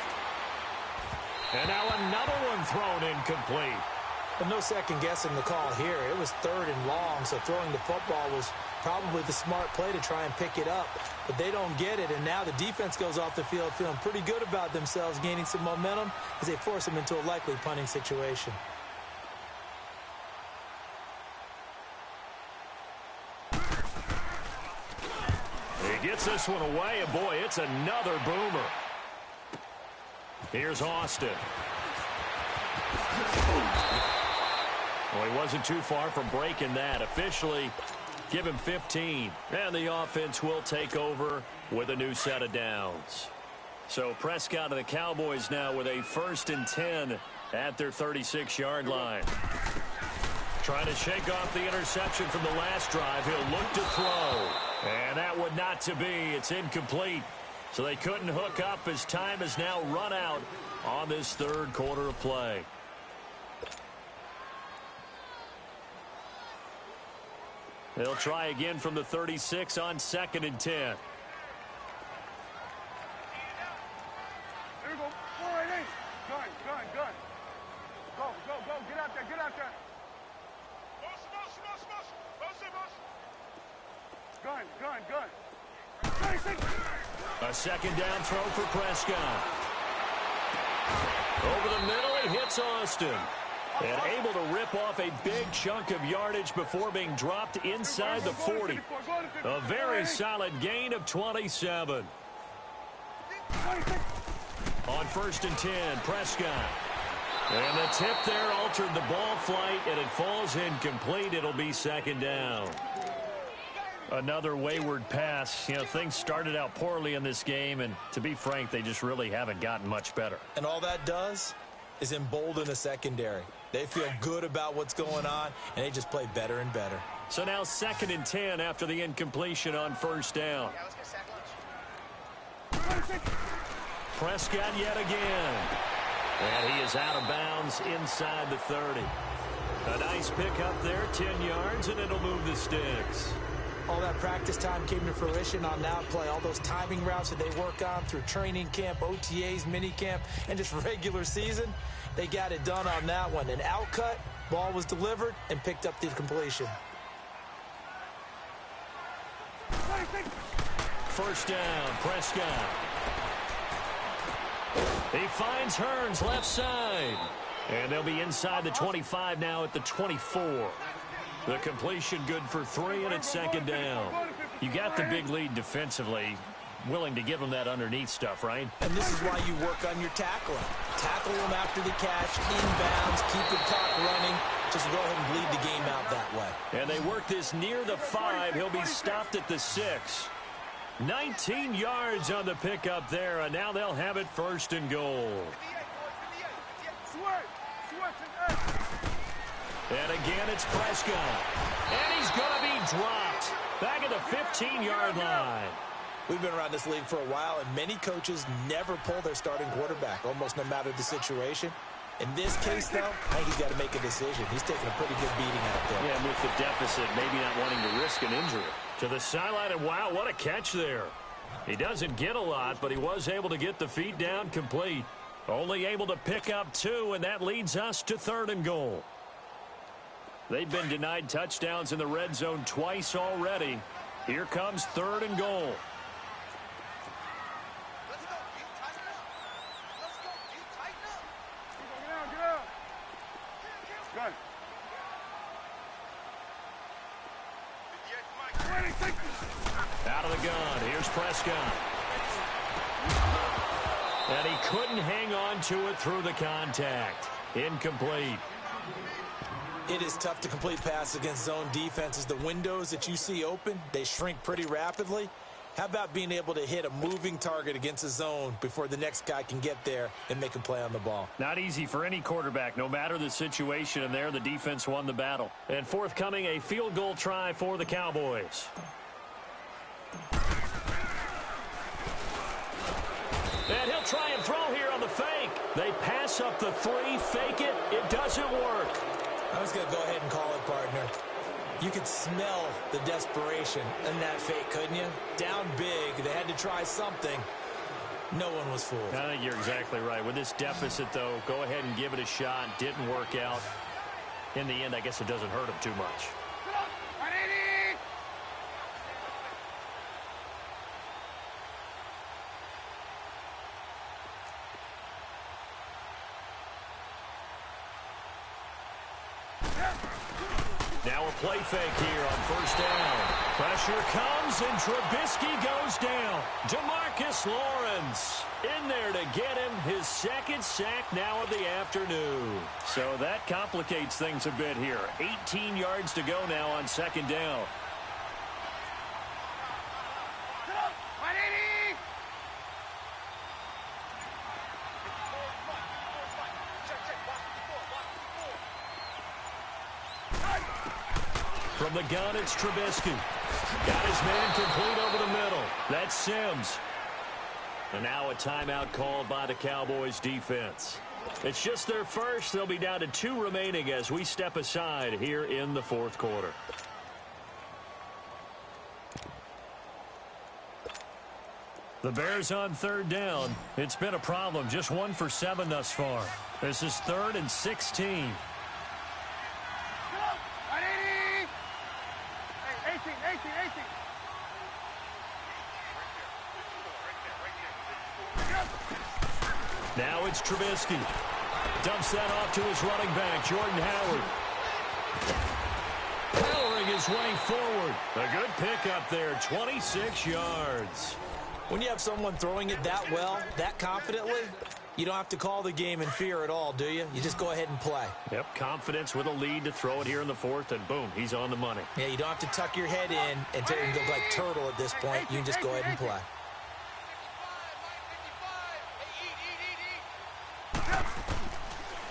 And now another one thrown incomplete. But no second guessing the call here. It was third and long, so throwing the football was probably the smart play to try and pick it up. But they don't get it, and now the defense goes off the field feeling pretty good about themselves, gaining some momentum as they force them into a likely punting situation. He gets this one away, and boy, it's another boomer. Here's Austin. Well, he wasn't too far from breaking that. Officially, give him 15. And the offense will take over with a new set of downs. So Prescott and the Cowboys now with a 1st and 10 at their 36-yard line. Trying to shake off the interception from the last drive. He'll look to throw. And that would not to be. It's incomplete. So they couldn't hook up as time has now run out on this third quarter of play. They'll try again from the 36 on 2nd and 10. Here we go. 4-8. Gun. Go. Get out there. Gun. A second down throw for Prescott. Over the middle, he hits Austin. And able to rip off a big chunk of yardage before being dropped inside the 40. A very solid gain of 27. On 1st and 10, Prescott. And the tip there altered the ball flight, and it falls incomplete. It'll be 2nd down. Another wayward pass. You know, things started out poorly in this game, and to be frank, they just really haven't gotten much better. And all that does is embolden a secondary. They feel good about what's going on, and they just play better and better. So now 2nd and 10 after the incompletion on 1st down. Prescott yet again. And he is out of bounds inside the 30. A nice pickup there, 10 yards, and it'll move the sticks. All that practice time came to fruition on that play. All those timing routes that they work on through training camp, OTAs, minicamp, and just regular season, they got it done on that one. An outcut, ball was delivered, and picked up the completion. 1st down, Prescott. He finds Hearns left side. And they'll be inside the 25 now at the 24. The completion good for 3, and it's 2nd down. You got the big lead defensively. Willing to give them that underneath stuff, right? And this is why you work on your tackling. Tackle them after the catch, inbounds, keep the clock running. Just go ahead and bleed the game out that way. And they work this near the 5. He'll be stopped at the 6. 19 yards on the pickup there, and now they'll have it 1st and goal. And again, it's Prescott. And he's going to be dropped back at the 15-yard line. We've been around this league for a while, and many coaches never pull their starting quarterback, almost no matter the situation. In this case, though, I think he's got to make a decision. He's taking a pretty good beating out there. Yeah, with the deficit, maybe not wanting to risk an injury. To the sideline, and wow, what a catch there. He doesn't get a lot, but he was able to get the feet down complete. Only able to pick up 2, and that leads us to 3rd and goal. They've been denied touchdowns in the red zone twice already. Here comes 3rd and goal. Out of the gun, here's Prescott. And he couldn't hang on to it through the contact. Incomplete. It is tough to complete passes against zone defenses. The windows that you see open, they shrink pretty rapidly. How about being able to hit a moving target against a zone before the next guy can get there and make a play on the ball? Not easy for any quarterback, no matter the situation, and there the defense won the battle. And forthcoming, a field goal try for the Cowboys. And he'll try and throw here on the fake. They pass up the 3, fake it. It doesn't work. I was going to go ahead and call it, partner. You could smell the desperation in that fake, couldn't you? Down big, they had to try something. No one was fooled. I think you're exactly right. With this deficit, though, go ahead and give it a shot. Didn't work out. In the end, I guess it doesn't hurt him too much. Now a play fake here on first down. Pressure comes, and Trubisky goes down. DeMarcus Lawrence in there to get him his second sack now of the afternoon. So that complicates things a bit here. 18 yards to go now on second down. From the gun, it's Trubisky. Got his man complete over the middle. That's Sims. And now a timeout called by the Cowboys defense. It's just their first. They'll be down to 2 remaining as we step aside here in the fourth quarter. The Bears on third down. It's been a problem. Just 1 for 7 thus far. This is 3rd and 16. 18. Now it's Trubisky. Dumps that off to his running back, Jordan Howard. Powering his way forward. A good pickup there, 26 yards. When you have someone throwing it that well, that confidently, you don't have to call the game in fear at all, do you? You just go ahead and play. Yep, confidence with a lead to throw it here in the fourth, and boom, he's on the money. Yeah, you don't have to tuck your head in and go like turtle at this point. You can just go ahead and play.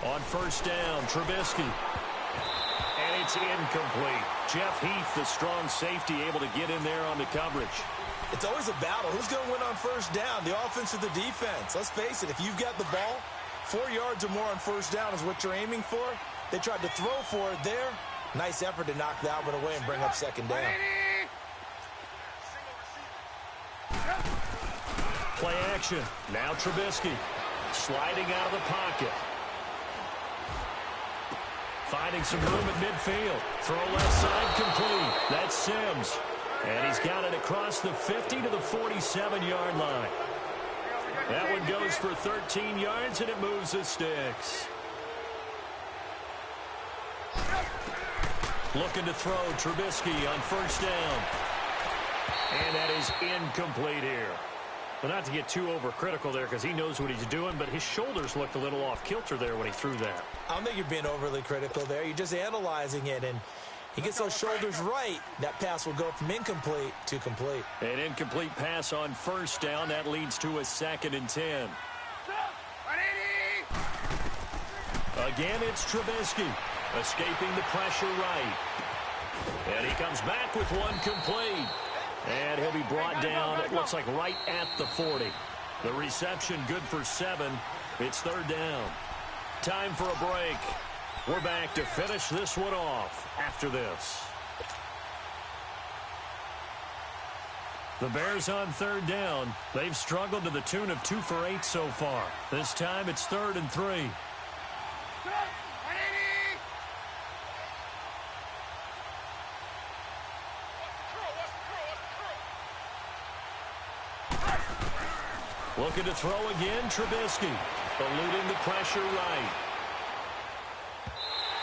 On first down, Trubisky. And it's incomplete. Jeff Heath, the strong safety, able to get in there on the coverage. It's always a battle. Who's going to win on first down, the offense or the defense? Let's face it, if you've got the ball, 4 yards or more on first down is what you're aiming for. They tried to throw for it there. Nice effort to knock that one away and bring up second down. Play action. Now Trubisky sliding out of the pocket. Finding some room at midfield. Throw left side complete. That's Sims. And he's got it across the 50 to the 47-yard line. That one goes for 13 yards, and it moves the sticks. Looking to throw Trubisky on first down. And that is incomplete here. But not to get too overcritical there because he knows what he's doing, but his shoulders looked a little off kilter there when he threw that. I don't think you're being overly critical there. You're just analyzing it, and he gets those shoulders right. That pass will go from incomplete to complete. An incomplete pass on first down. That leads to a 2nd and 10. Again, it's Trubisky escaping the pressure right. And he comes back with one complete. And he'll be brought down, it looks like right at the 40. The reception good for 7. It's third down. Time for a break. We're back to finish this one off after this. The Bears on third down. They've struggled to the tune of 2 for 8 so far. This time it's 3rd and 3. Looking to throw again, Trubisky. Eluding the pressure right.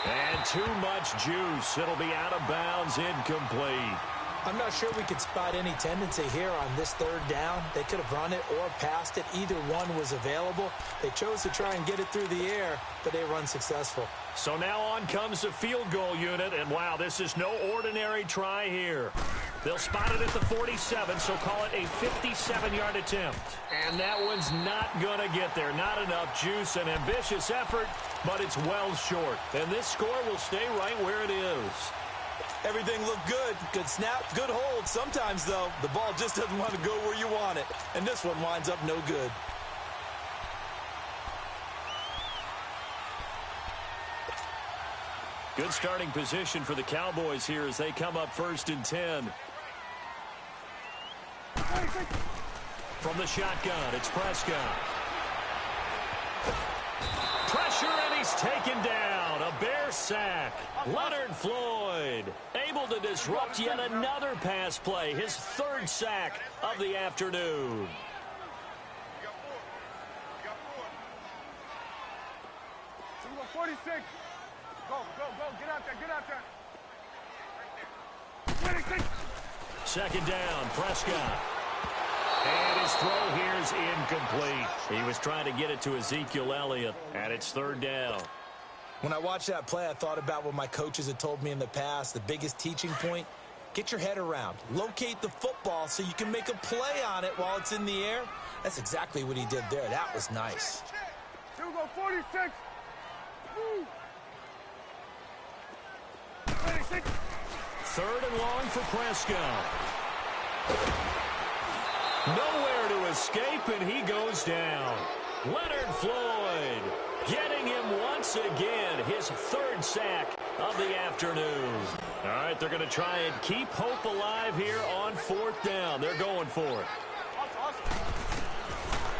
And too much juice. It'll be out of bounds, incomplete. I'm not sure we could spot any tendency here on this third down. They could have run it or passed it. Either one was available. They chose to try and get it through the air, but they run successful. So now on comes the field goal unit, and wow, this is no ordinary try here. They'll spot it at the 47, so call it a 57-yard attempt. And that one's not going to get there. Not enough juice, an ambitious effort, but it's well short. And this score will stay right where it is. Everything looked good. Good snap, good hold. Sometimes, though, the ball just doesn't want to go where you want it. And this one winds up no good. Good starting position for the Cowboys here as they come up 1st and 10. From the shotgun, it's Prescott. Pressure, and he's taken down. A Bear sack. Leonard Floyd able to disrupt yet another pass play. His 3rd sack of the afternoon. We got 46. Go, get out there. 26. 2nd down, Prescott. And his throw here is incomplete. He was trying to get it to Ezekiel Elliott, and it's 3rd down. When I watched that play, I thought about what my coaches had told me in the past. The biggest teaching point, get your head around. Locate the football so you can make a play on it while it's in the air. That's exactly what he did there. That was nice. Here we go, 46. Woo. 26. 3rd and long for Prescott. Nowhere to escape, and he goes down. Leonard Floyd getting him once again, his 3rd sack of the afternoon. All right, they're going to try and keep hope alive here on 4th down. They're going for it.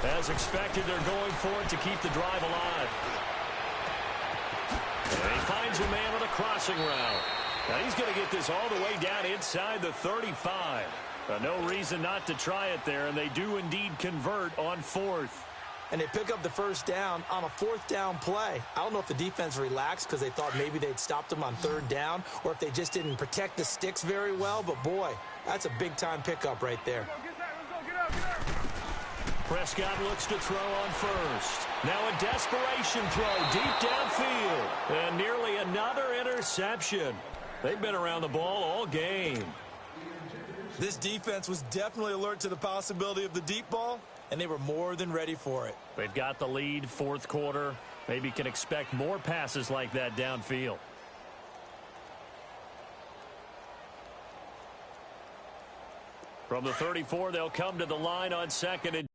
As expected, they're going for it to keep the drive alive. And he finds a man on a crossing route. Now he's going to get this all the way down inside the 35. No reason not to try it there, and they do indeed convert on 4th. And they pick up the 1st down on a 4th down play. I don't know if the defense relaxed because they thought maybe they'd stopped them on 3rd down, or if they just didn't protect the sticks very well. But, boy, that's a big-time pickup right there. Get out. Prescott looks to throw on 1st. Now a desperation throw deep downfield. And nearly another interception. They've been around the ball all game. This defense was definitely alert to the possibility of the deep ball, and they were more than ready for it. They've got the lead, 4th quarter. Maybe can expect more passes like that downfield. From the 34, they'll come to the line on 2nd and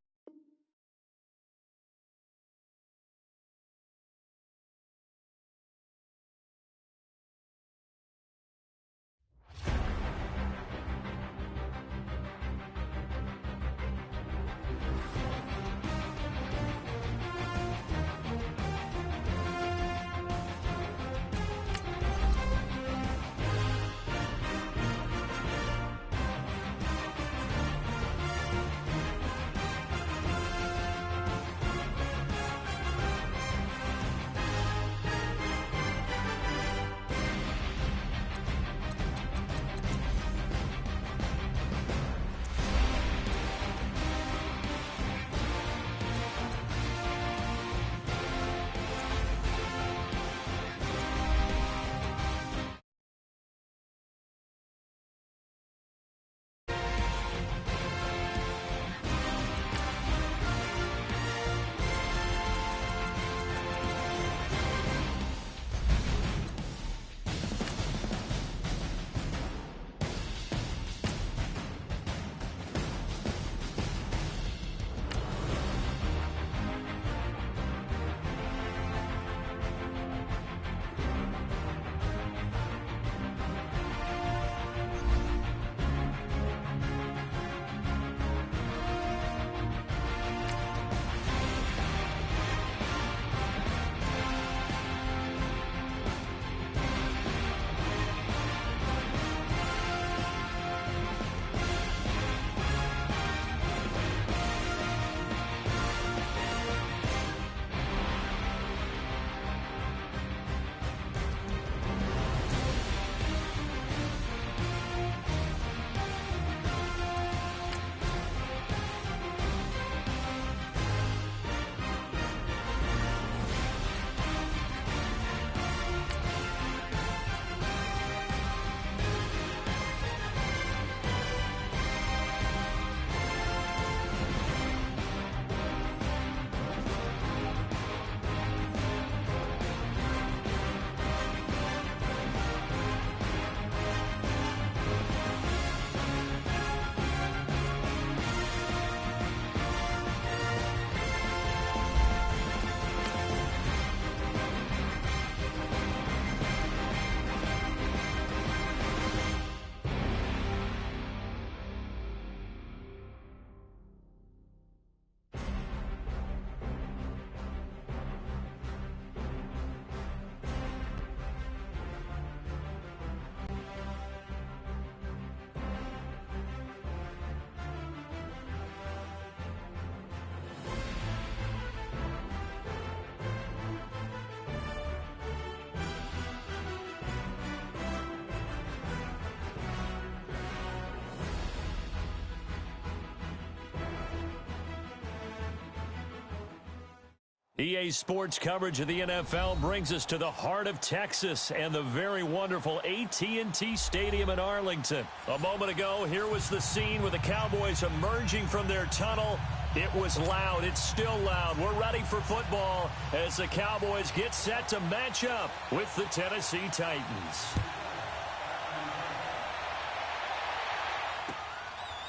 EA Sports coverage of the NFL brings us to the heart of Texas and the very wonderful AT&T Stadium in Arlington. A moment ago, here was the scene with the Cowboys emerging from their tunnel. It was loud. It's still loud. We're ready for football as the Cowboys get set to match up with the Tennessee Titans.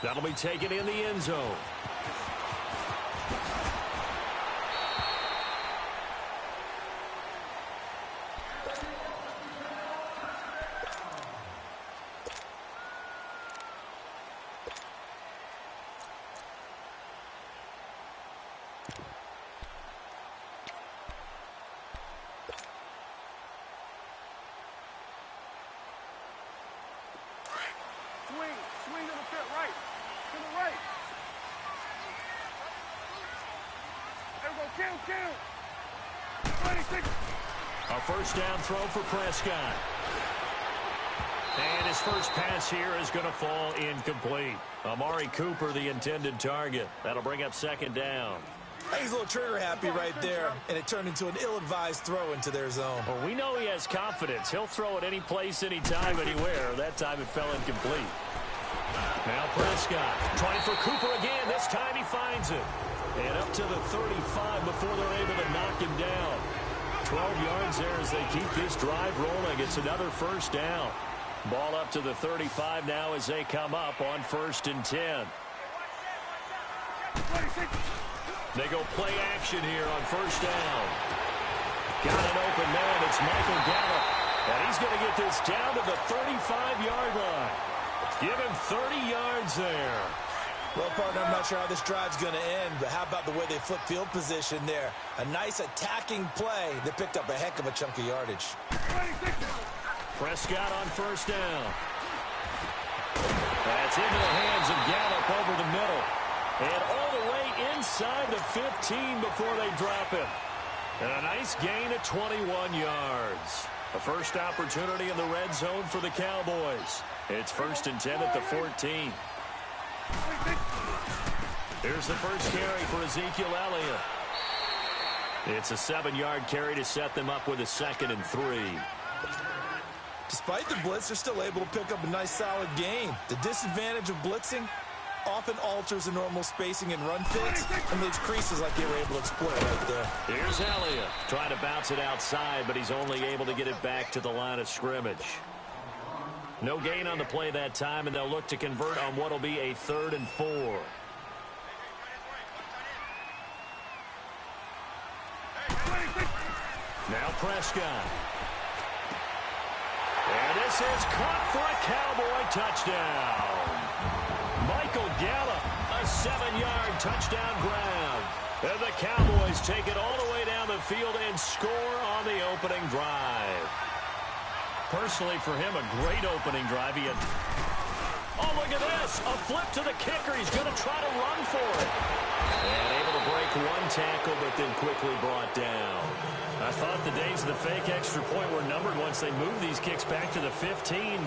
That'll be taken in the end zone. Swing to the pit, right. To the right. There we go, kill. 26. A first down throw for Prescott. And his first pass here is going to fall incomplete. Amari Cooper, the intended target. That'll bring up second down. He's a little trigger happy right there, and it turned into an ill-advised throw into their zone. Well, we know he has confidence. He'll throw it any place, anytime, anywhere. That time it fell incomplete. Now Prescott trying for Cooper again. This time he finds it. And up to the 35 before they're able to knock him down. 12 yards there as they keep this drive rolling. It's another first down. Ball up to the 35 now as they come up on 1st and 10. They go play action here on first down. Got an open man. It's Michael Gallup. And he's going to get this down to the 35-yard line. Give him 30 yards there. Well, partner, I'm not sure how this drive's going to end, but how about the way they flip field position there? A nice attacking play that picked up a heck of a chunk of yardage. Prescott on first down. That's into the hands of Gallup over the middle. And all the way inside the 15 before they drop him. And a nice gain of 21 yards. A first opportunity in the red zone for the Cowboys. It's 1st and 10 at the 14. Here's the first carry for Ezekiel Elliott. It's a 7-yard carry to set them up with a 2nd and 3. Despite the blitz, they're still able to pick up a nice solid gain. The disadvantage of blitzing often alters the normal spacing and run fits and leaves creases like they were able to exploit right there. Here's Elliott trying to bounce it outside, but he's only able to get it back to the line of scrimmage. No gain on the play that time, and they'll look to convert on what will be a 3rd and 4. Now Prescott. And this is caught for a Cowboy touchdown. Michael Gallup, a 7-yard touchdown grab. And the Cowboys take it all the way down the field and score on the opening drive. Personally, for him, a great opening drive. Oh, look at this. A flip to the kicker. He's going to try to run for it. And able to break one tackle, but then quickly brought down. I thought the days of the fake extra point were numbered once they moved these kicks back to the 15.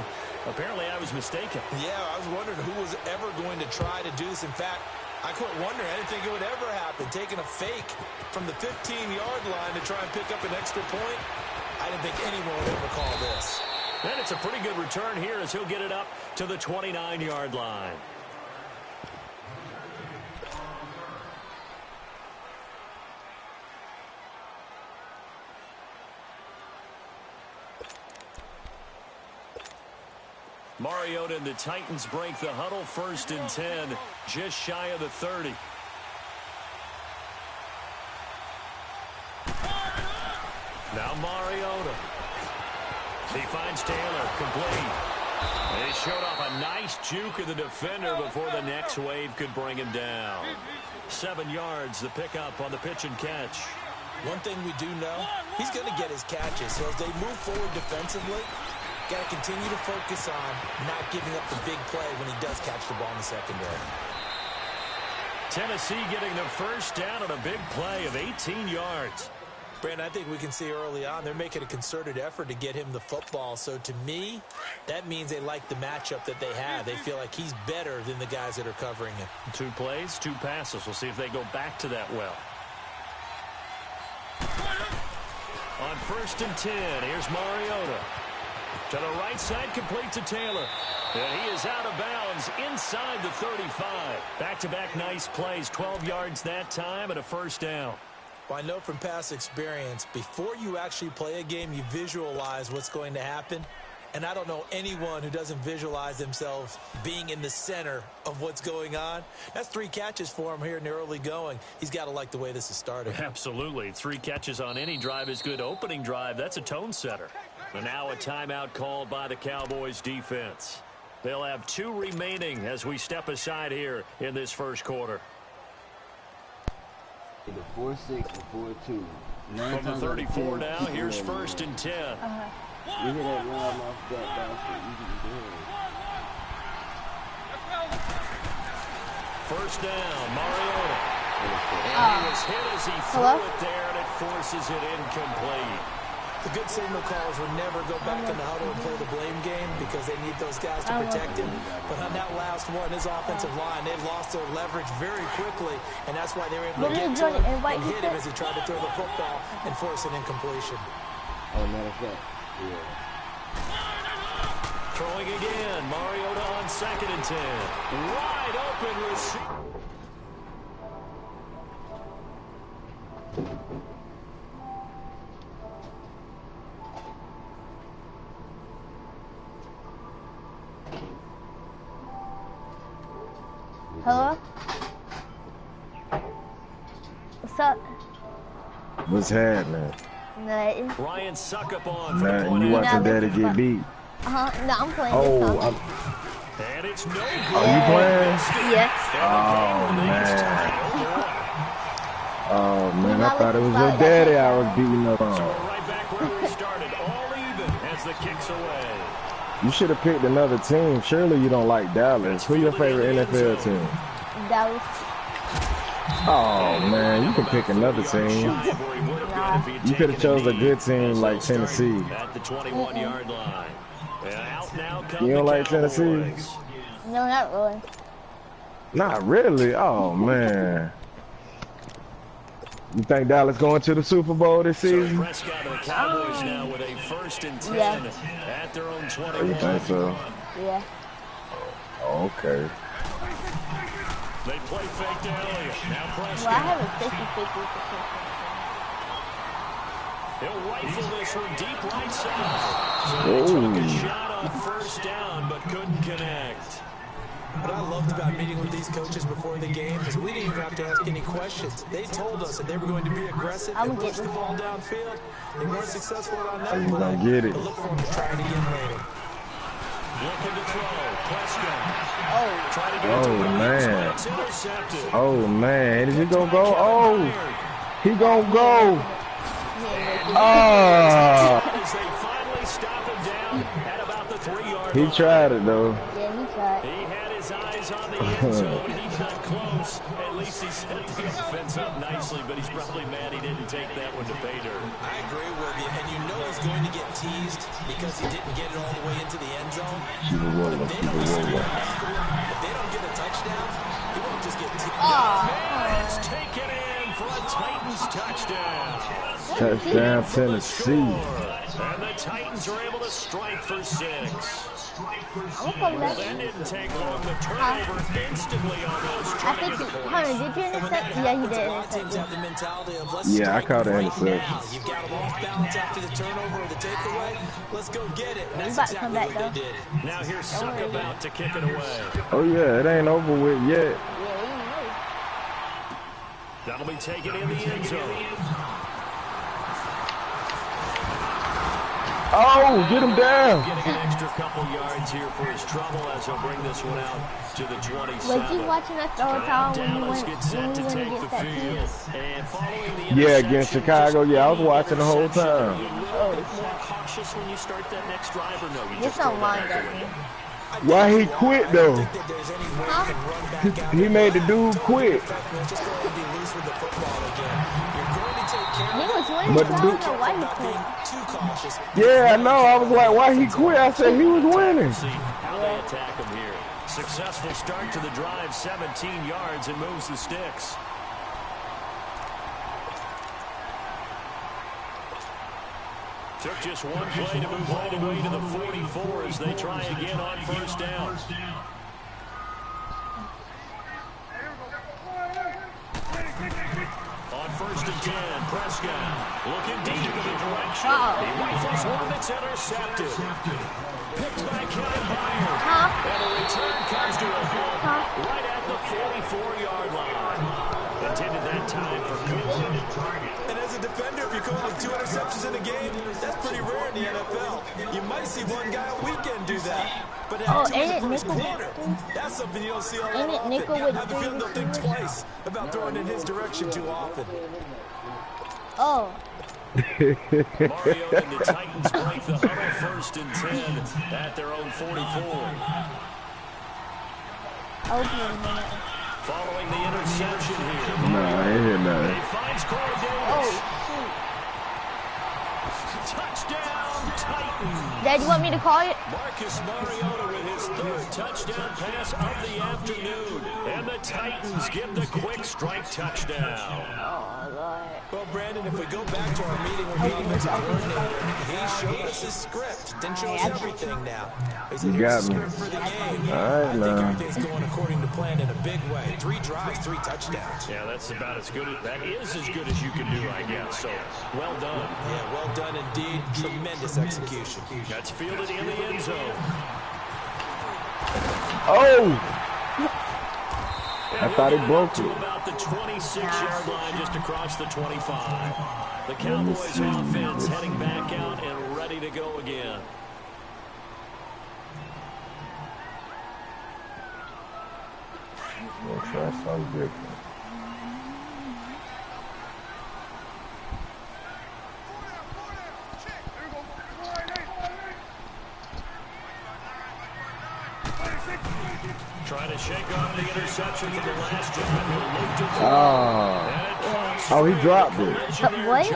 Apparently, I was mistaken. Yeah, I was wondering who was ever going to try to do this. In fact, I quit wondering. I didn't think it would ever happen. Taking a fake from the 15-yard line to try and pick up an extra point. I didn't think anyone would ever call this. And it's a pretty good return here as he'll get it up to the 29-yard line. Mariota and the Titans break the huddle, 1st and 10, just shy of the 30. Now Mariota. He finds Taylor, complete. He showed off a nice juke of the defender before the next wave could bring him down. 7 yards, the pickup on the pitch and catch. One thing we do know, he's going to get his catches. So as they move forward defensively, got to continue to focus on not giving up the big play when he does catch the ball in the secondary. Tennessee getting the first down on a big play of 18 yards. Brandon, I think we can see early on they're making a concerted effort to get him the football. So to me, that means they like the matchup that they have. They feel like he's better than the guys that are covering him. 2 plays, 2 passes. We'll see if they go back to that well. first and 10. Here's Mariota. To the right side, complete to Taylor. And he is out of bounds inside the 35. Back-to-back nice plays, 12 yards that time and a first down. Well, I know from past experience, before you actually play a game, you visualize what's going to happen. And I don't know anyone who doesn't visualize themselves being in the center of what's going on. That's 3 catches for him here in the early going. He's got to like the way this is started. Absolutely. 3 catches on any drive is good. Opening drive, that's a tone setter. And now a timeout called by the Cowboys defense. They'll have 2 remaining as we step aside here in this first quarter. Either 4-6 or 4-2. From the 34 now, here's first and 10. You hear that run off that basket, you can do it. First down, Mariota. And he was hit as he threw it there, and it forces it incomplete. The good signal callers would never go back in the huddle and play the blame game because they need those guys to protect him. But on that last one, his offensive line, they lost their leverage very quickly, and that's why they were able to get to him and hit him as he tried to throw the football and force an incompletion. Oh, matter of fact, yeah. Throwing again, Mariota on second and 10. Wide open receiver. Hello? What's up? What's happening? Nothing. Ryan Suckup on for the Nothing. point. You watching Daddy get beat? No, I'm playing Oh, this I'm, And it's no good. are you playing? Yes. Oh, man. Oh, man, I thought it was your daddy I was beating up So we're on. right back where we started, all even as the kick's away. You should have picked another team. Surely you don't like Dallas. Who's your favorite NFL team? Dallas. Oh, man, you can pick another team. You could have chose a good team like Tennessee. At the 21-yard line. And out now come You don't the like Tennessee? Cowboys. No, not really. Not really. Oh, man. You think Dallas going to the Super Bowl this So season? Prescott and the Cowboys now with a first and 10 at their own 21. You think so? Yeah. Okay. They play fake to Elliott. Now Prescott. Well, I have a 50-50. He'll rifle this one deep right side. So they took a shot on first down, but couldn't connect. What I loved about meeting with these coaches before the game is we didn't even have to ask any questions. They told us that they were going to be aggressive and push the ball downfield. They weren't successful on that You play. gonna get it. But look for them to try it again later. Looking to throw. Prescott. Try to get Oh, it to Williams, man. but it's intercepted. Oh, man. Is he going to go? Oh, he going to go. Oh. As they finally stop him down at about the 3-yard He line. tried it, though. Yeah, he tried. He had his eyes on the end zone. He's not close. At least he set the offense up nicely, but he's probably mad he didn't take that one to pay dirt. I agree with you, and you know he's going to get teased because he didn't get it all the way into the end zone. Keep it rolling. If Keep it rolling. they don't get a touchdown, he won't just get teased. It's taken in for a Titans touchdown. Touchdown, Tennessee. And the Titans are able to strike for 6. I'm Well, that didn't take long. The turnover instantly almost I trying think to he, get the point. Hunter, did you intercept? Yeah, he did A lot of intercept teams you. have the mentality of let's Yeah, I strike caught an right interception. now. You've got them off balance after the turnover or the takeaway. Let's go get it. And that's about to come exactly back, what they did. Now here's Suckup out to kick it away. Oh, yeah, it ain't over with yet. Yeah, we know. That'll be taken in the end zone. Oh, get him down. Getting an extra couple yards here for his trouble as he'll bring this one out to the 27. Was you watching us the whole time when you Dallas went gets set to take the against that team? field. And following the Yeah, against interception, Chicago. Yeah, I was just watching the whole interception, time. are you a little bit more cautious when you start that next drive, or no? You Just just throw don't that mind out that. the window? Why he quit, though? I don't think that there's any way you can run back out. He made the dude quit. Just going to be loose with the football again. You're going to take care He of was winning, But so I the don't know why he not quit. being too cautious. Yeah, I know. I was like, why he quit? I said he was winning. See how they attack him here. Successful start to the drive, 17 yards, and moves the sticks. Took just one play to move all the way to the 44 as they try again on first down. On first and 10, Prescott looking deep in the direction. He rifles one that's intercepted. Picked by Kevin Byard. And the return comes to a halt right at the 44-yard line. Intended that time for Cooper. And as a defender, if you're calling 2 interceptions in a game, that's pretty rare in the NFL. You might see one guy a weekend do that. But have 2 in the first quarter. That's something you don't see all that often. I have a feeling they'll think twice about throwing in his direction too often. Oh. Mario and the Titans break the huddle first and 10 at their own 44. Following the interception here. No, I ain't hear nothing. He finds Corey Davis. Touchdown, Titans. Dad, you want me to call it? Marcus Mariota with his 3rd touchdown pass of the afternoon. And the Titans get the quick strike touchdown. Well, Brandon, if we go back to our meeting with the offensive coordinator, he showed us his script. Didn't show us everything now. He said, here's the script for the game. I think everything's going according to plan in a big way. 3 drives, 3 touchdowns. Yeah, that's about as good. That is as good as you can do, I guess. So, well done. Yeah, well done indeed. Tremendous execution. That's fielded in the end zone. Oh! I thought he broke it. To about the 26-yard line, just across the 25. The Cowboys offense heading back out and ready to go again. We'll try something different. Trying to shake off the interception from the last drive. Oh, he dropped it. What?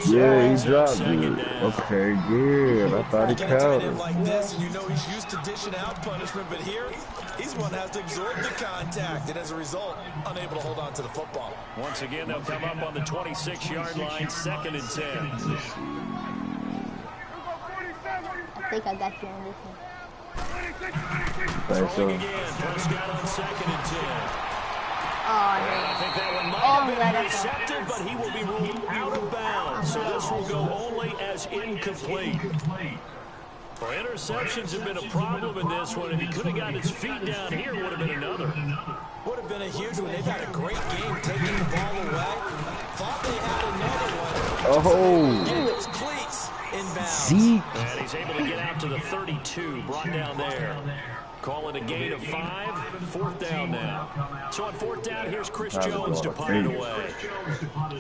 Yeah, he dropped it. Okay, good. I thought he caught it. Like this, and you know he's used to dishing out punishment, but here, he's one that has to absorb the contact, and as a result, unable to hold on to the football. Once again, they'll come up on the 26-yard line, 2nd and 10. I think I got you on this one. Thanks, so. Again, Prescott on 2nd and 10. Oh, And I think that one might have been intercepted, but he will be ruled out of bounds. So this will go only as incomplete. Well, interceptions have been a problem in this one. If he could have gotten his feet down here, would have been another. Would have been a huge one. They've had a great game taking the ball away. Thought they had another one. Getting those cleats inbound. See? And he's able to get out to the 32, brought down there. Call it a gain of 5, 4th down now. So on 4th down, here's Chris Jones to punt it away.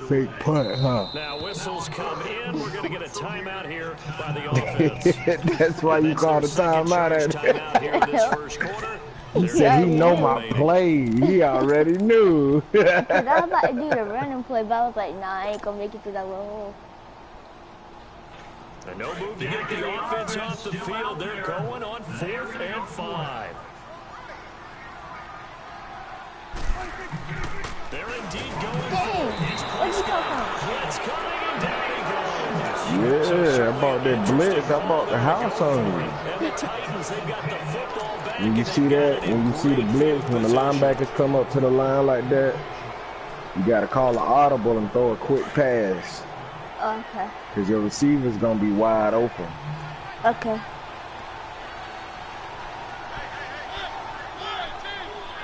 Fake punt, huh? Now whistles come in. We're going to get a timeout here by the offense. That's why you called a timeout at Timeout here in this first quarter. He said he know my play. He already knew. I was about to do the running play, but I was like, nah, I ain't gonna make it through that little hole. And no move to get the offense off the field. They're going on 4th and 5. They're indeed going. Dang, what you talking about? Blitz coming and down he goes. Yeah, I bought that blitz. I bought the house on you. And the Titans, they've got the football back. When you see that, when you see the blitz, when the linebackers come up to the line like that, you got to call an audible and throw a quick pass. Okay. Because your receiver's going to be wide open. Okay.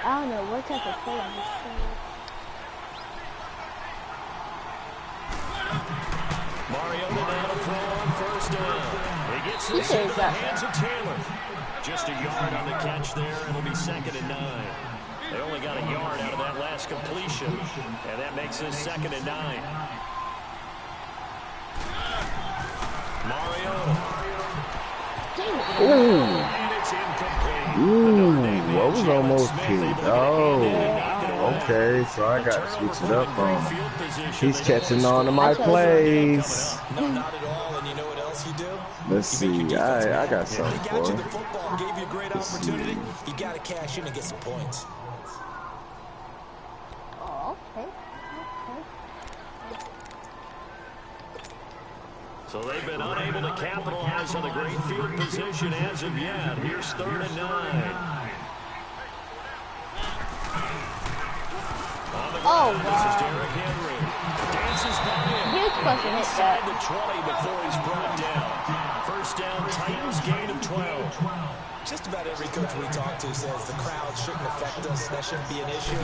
I don't know what type of play I'm just saying. Mariota now to throw on 1st down. He gets this into the hands of Taylor. Just a yard on the catch there. It'll be 2nd and 9. They only got a yard out of that last completion. And that makes this 2nd and 9. Mariota. Ooh. And it's incomplete. Ooh, I was almost picked. Oh, okay. So I got to switch it up on him. He's catching on to my plays. No, not at all. And you know what else you do? Let's see. I got something He got for you him. the football, gave you a great opportunity. You got to cash in and get some points. Oh, okay. So they've been unable to capitalize on the great field position as of yet. Here's 3rd and 9. Oh, This is wow. Derrick Henry. Dances by him. You're supposed to hit Inside that. the 20 before he's brought down. First down, Titans gain of 12. Just about every coach we talk to says the crowd shouldn't affect us. That shouldn't be an issue.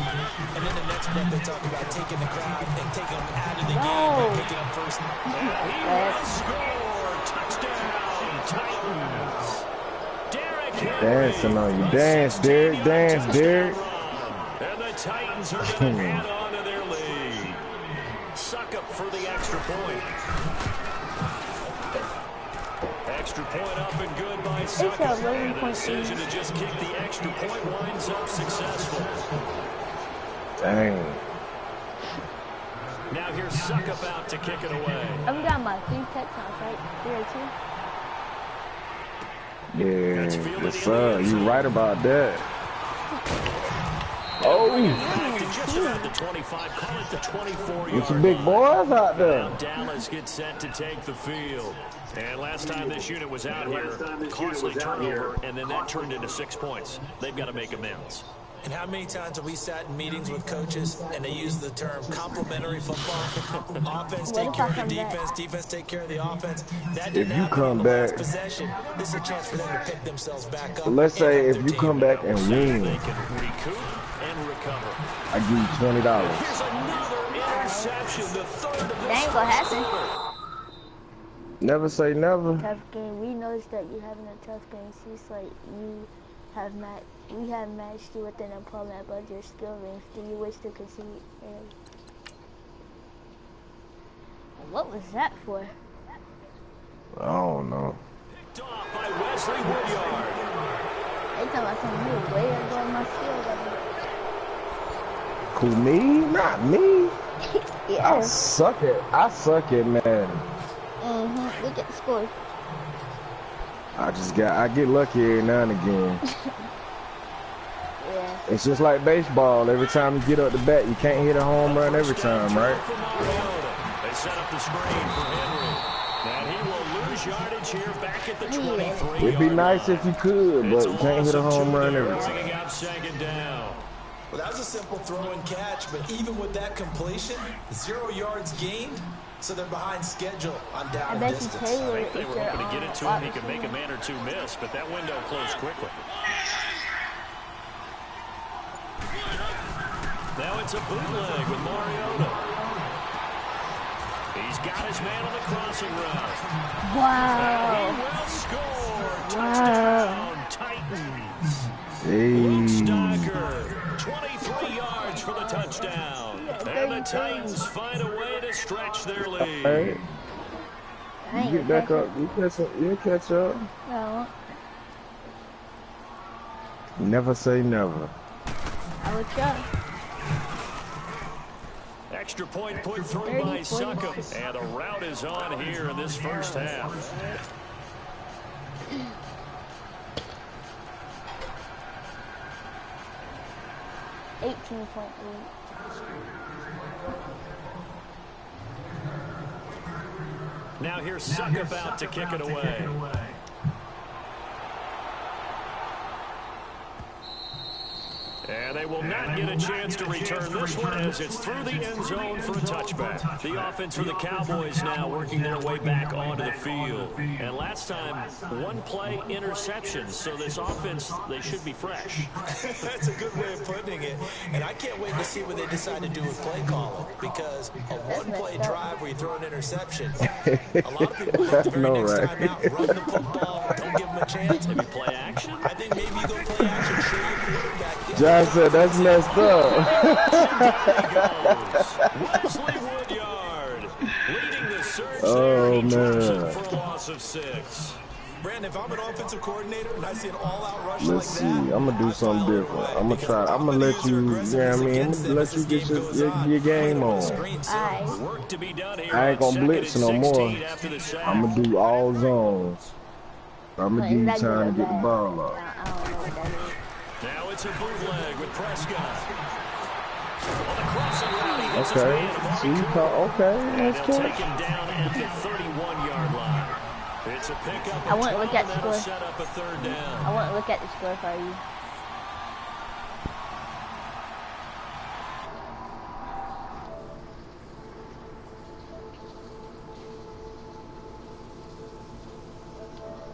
And then the next breath they talk about taking the crowd and taking them out of the game and picking up first. And he will score. Touchdown, Titans. Derrick Henry. Dancing on you. Dance, Derek. Dance, Derek. And the Titans are going to add on to their lead. Suck up for the extra point. Extra point up and good by Suck up. And the decision to just kick the extra point winds up successful. Dang. Now here's Suck up out to kick it away. I've got my 3 touchdowns, right? 3 or 2. Yeah, yes, sir. You right about that. Oh, Just about the 25, call it the 24-yard it's some big boys out there. Now Dallas gets set to take the field. And last time this unit was out here, costly turnover, and then that turned into 6 points. They've got to make amends. And how many times have we sat in meetings with coaches and they use the term complementary football? Offense take care of the defense, defense take care of the offense. That didn't If you happen come on the back, last possession. This is a chance for them to pick themselves back up. let's say if you come back and win, They can recoup and recover. I give you $20. Here's another interception, the third of That ain't gonna happen. Never say never. Tough game. We noticed that you having a tough game. It's like we have matched you with an opponent, but your skill range. Do you wish to concede? What was that for? I don't know. Picked off by Wesley Woodyard. They talking about something new. Way above my skill level. Who, me? Not me. Yeah. I suck at Madden. Look at the score. I get lucky every now and again. Yeah. It's just like baseball. Every time you get up the bat, you can't hit a home run every time, right? They set up the screen for Henry. And he will lose yardage here back at the 23. It'd be nice if you could, but you can't hit a home run every time. Bringing up 2nd down. Well, that was a simple throw and catch, but even with that completion, 0 yards gained, so they're behind schedule on down and distance. I think they were hoping to get it to him. He could make a man or two miss, but that window closed quickly. Now it's a bootleg with Mariota. He's got his man on the crossing route. Wow. He will score. Touchdown, Titans. Hey. Stocker, 23 yards for the touchdown. And the Titans find a way to stretch their lead. Hey. You get back up. You catch up. No. Never say never. I would try. Extra point put through by Suckham. And the route is on here in this first half. Now here's Suckham out to kick it away. And they will not get a chance to return this one as it's through the end zone for a touchback. The offense for the Cowboys now working their way back onto the field. And last time, 1 play interceptions. So this offense, they should be fresh. That's a good way of putting it. And I can't wait to see what they decide to do with play calling. Because a 1-play drive where you throw an interception, a lot of people look the very next time out, run the football, don't give them a chance. Maybe play action? I think maybe you go play action, show your quarterback. John said that's messed up. Wesley Woodyard leading the surge Oh, man. For a loss of 6. Brandon, if I'm an offensive coordinator and I see an all-out rush Let's see. I'm gonna do something different. I'm gonna try. I'm gonna let you. You know what I mean? I'm gonna let you get your game on. Work to be done here. I ain't gonna blitz no more. I'm gonna do all zones. I'm gonna give you time to get the ball up. Now it's a bootleg with Prescott. On the crossing route, he hits his Okay. man. See, okay. And That's they'll cool. take him down at the 31-yard line. It's a pickup. I wouldn't look at the score. Set up a third down. I wouldn't look at the score if I were you.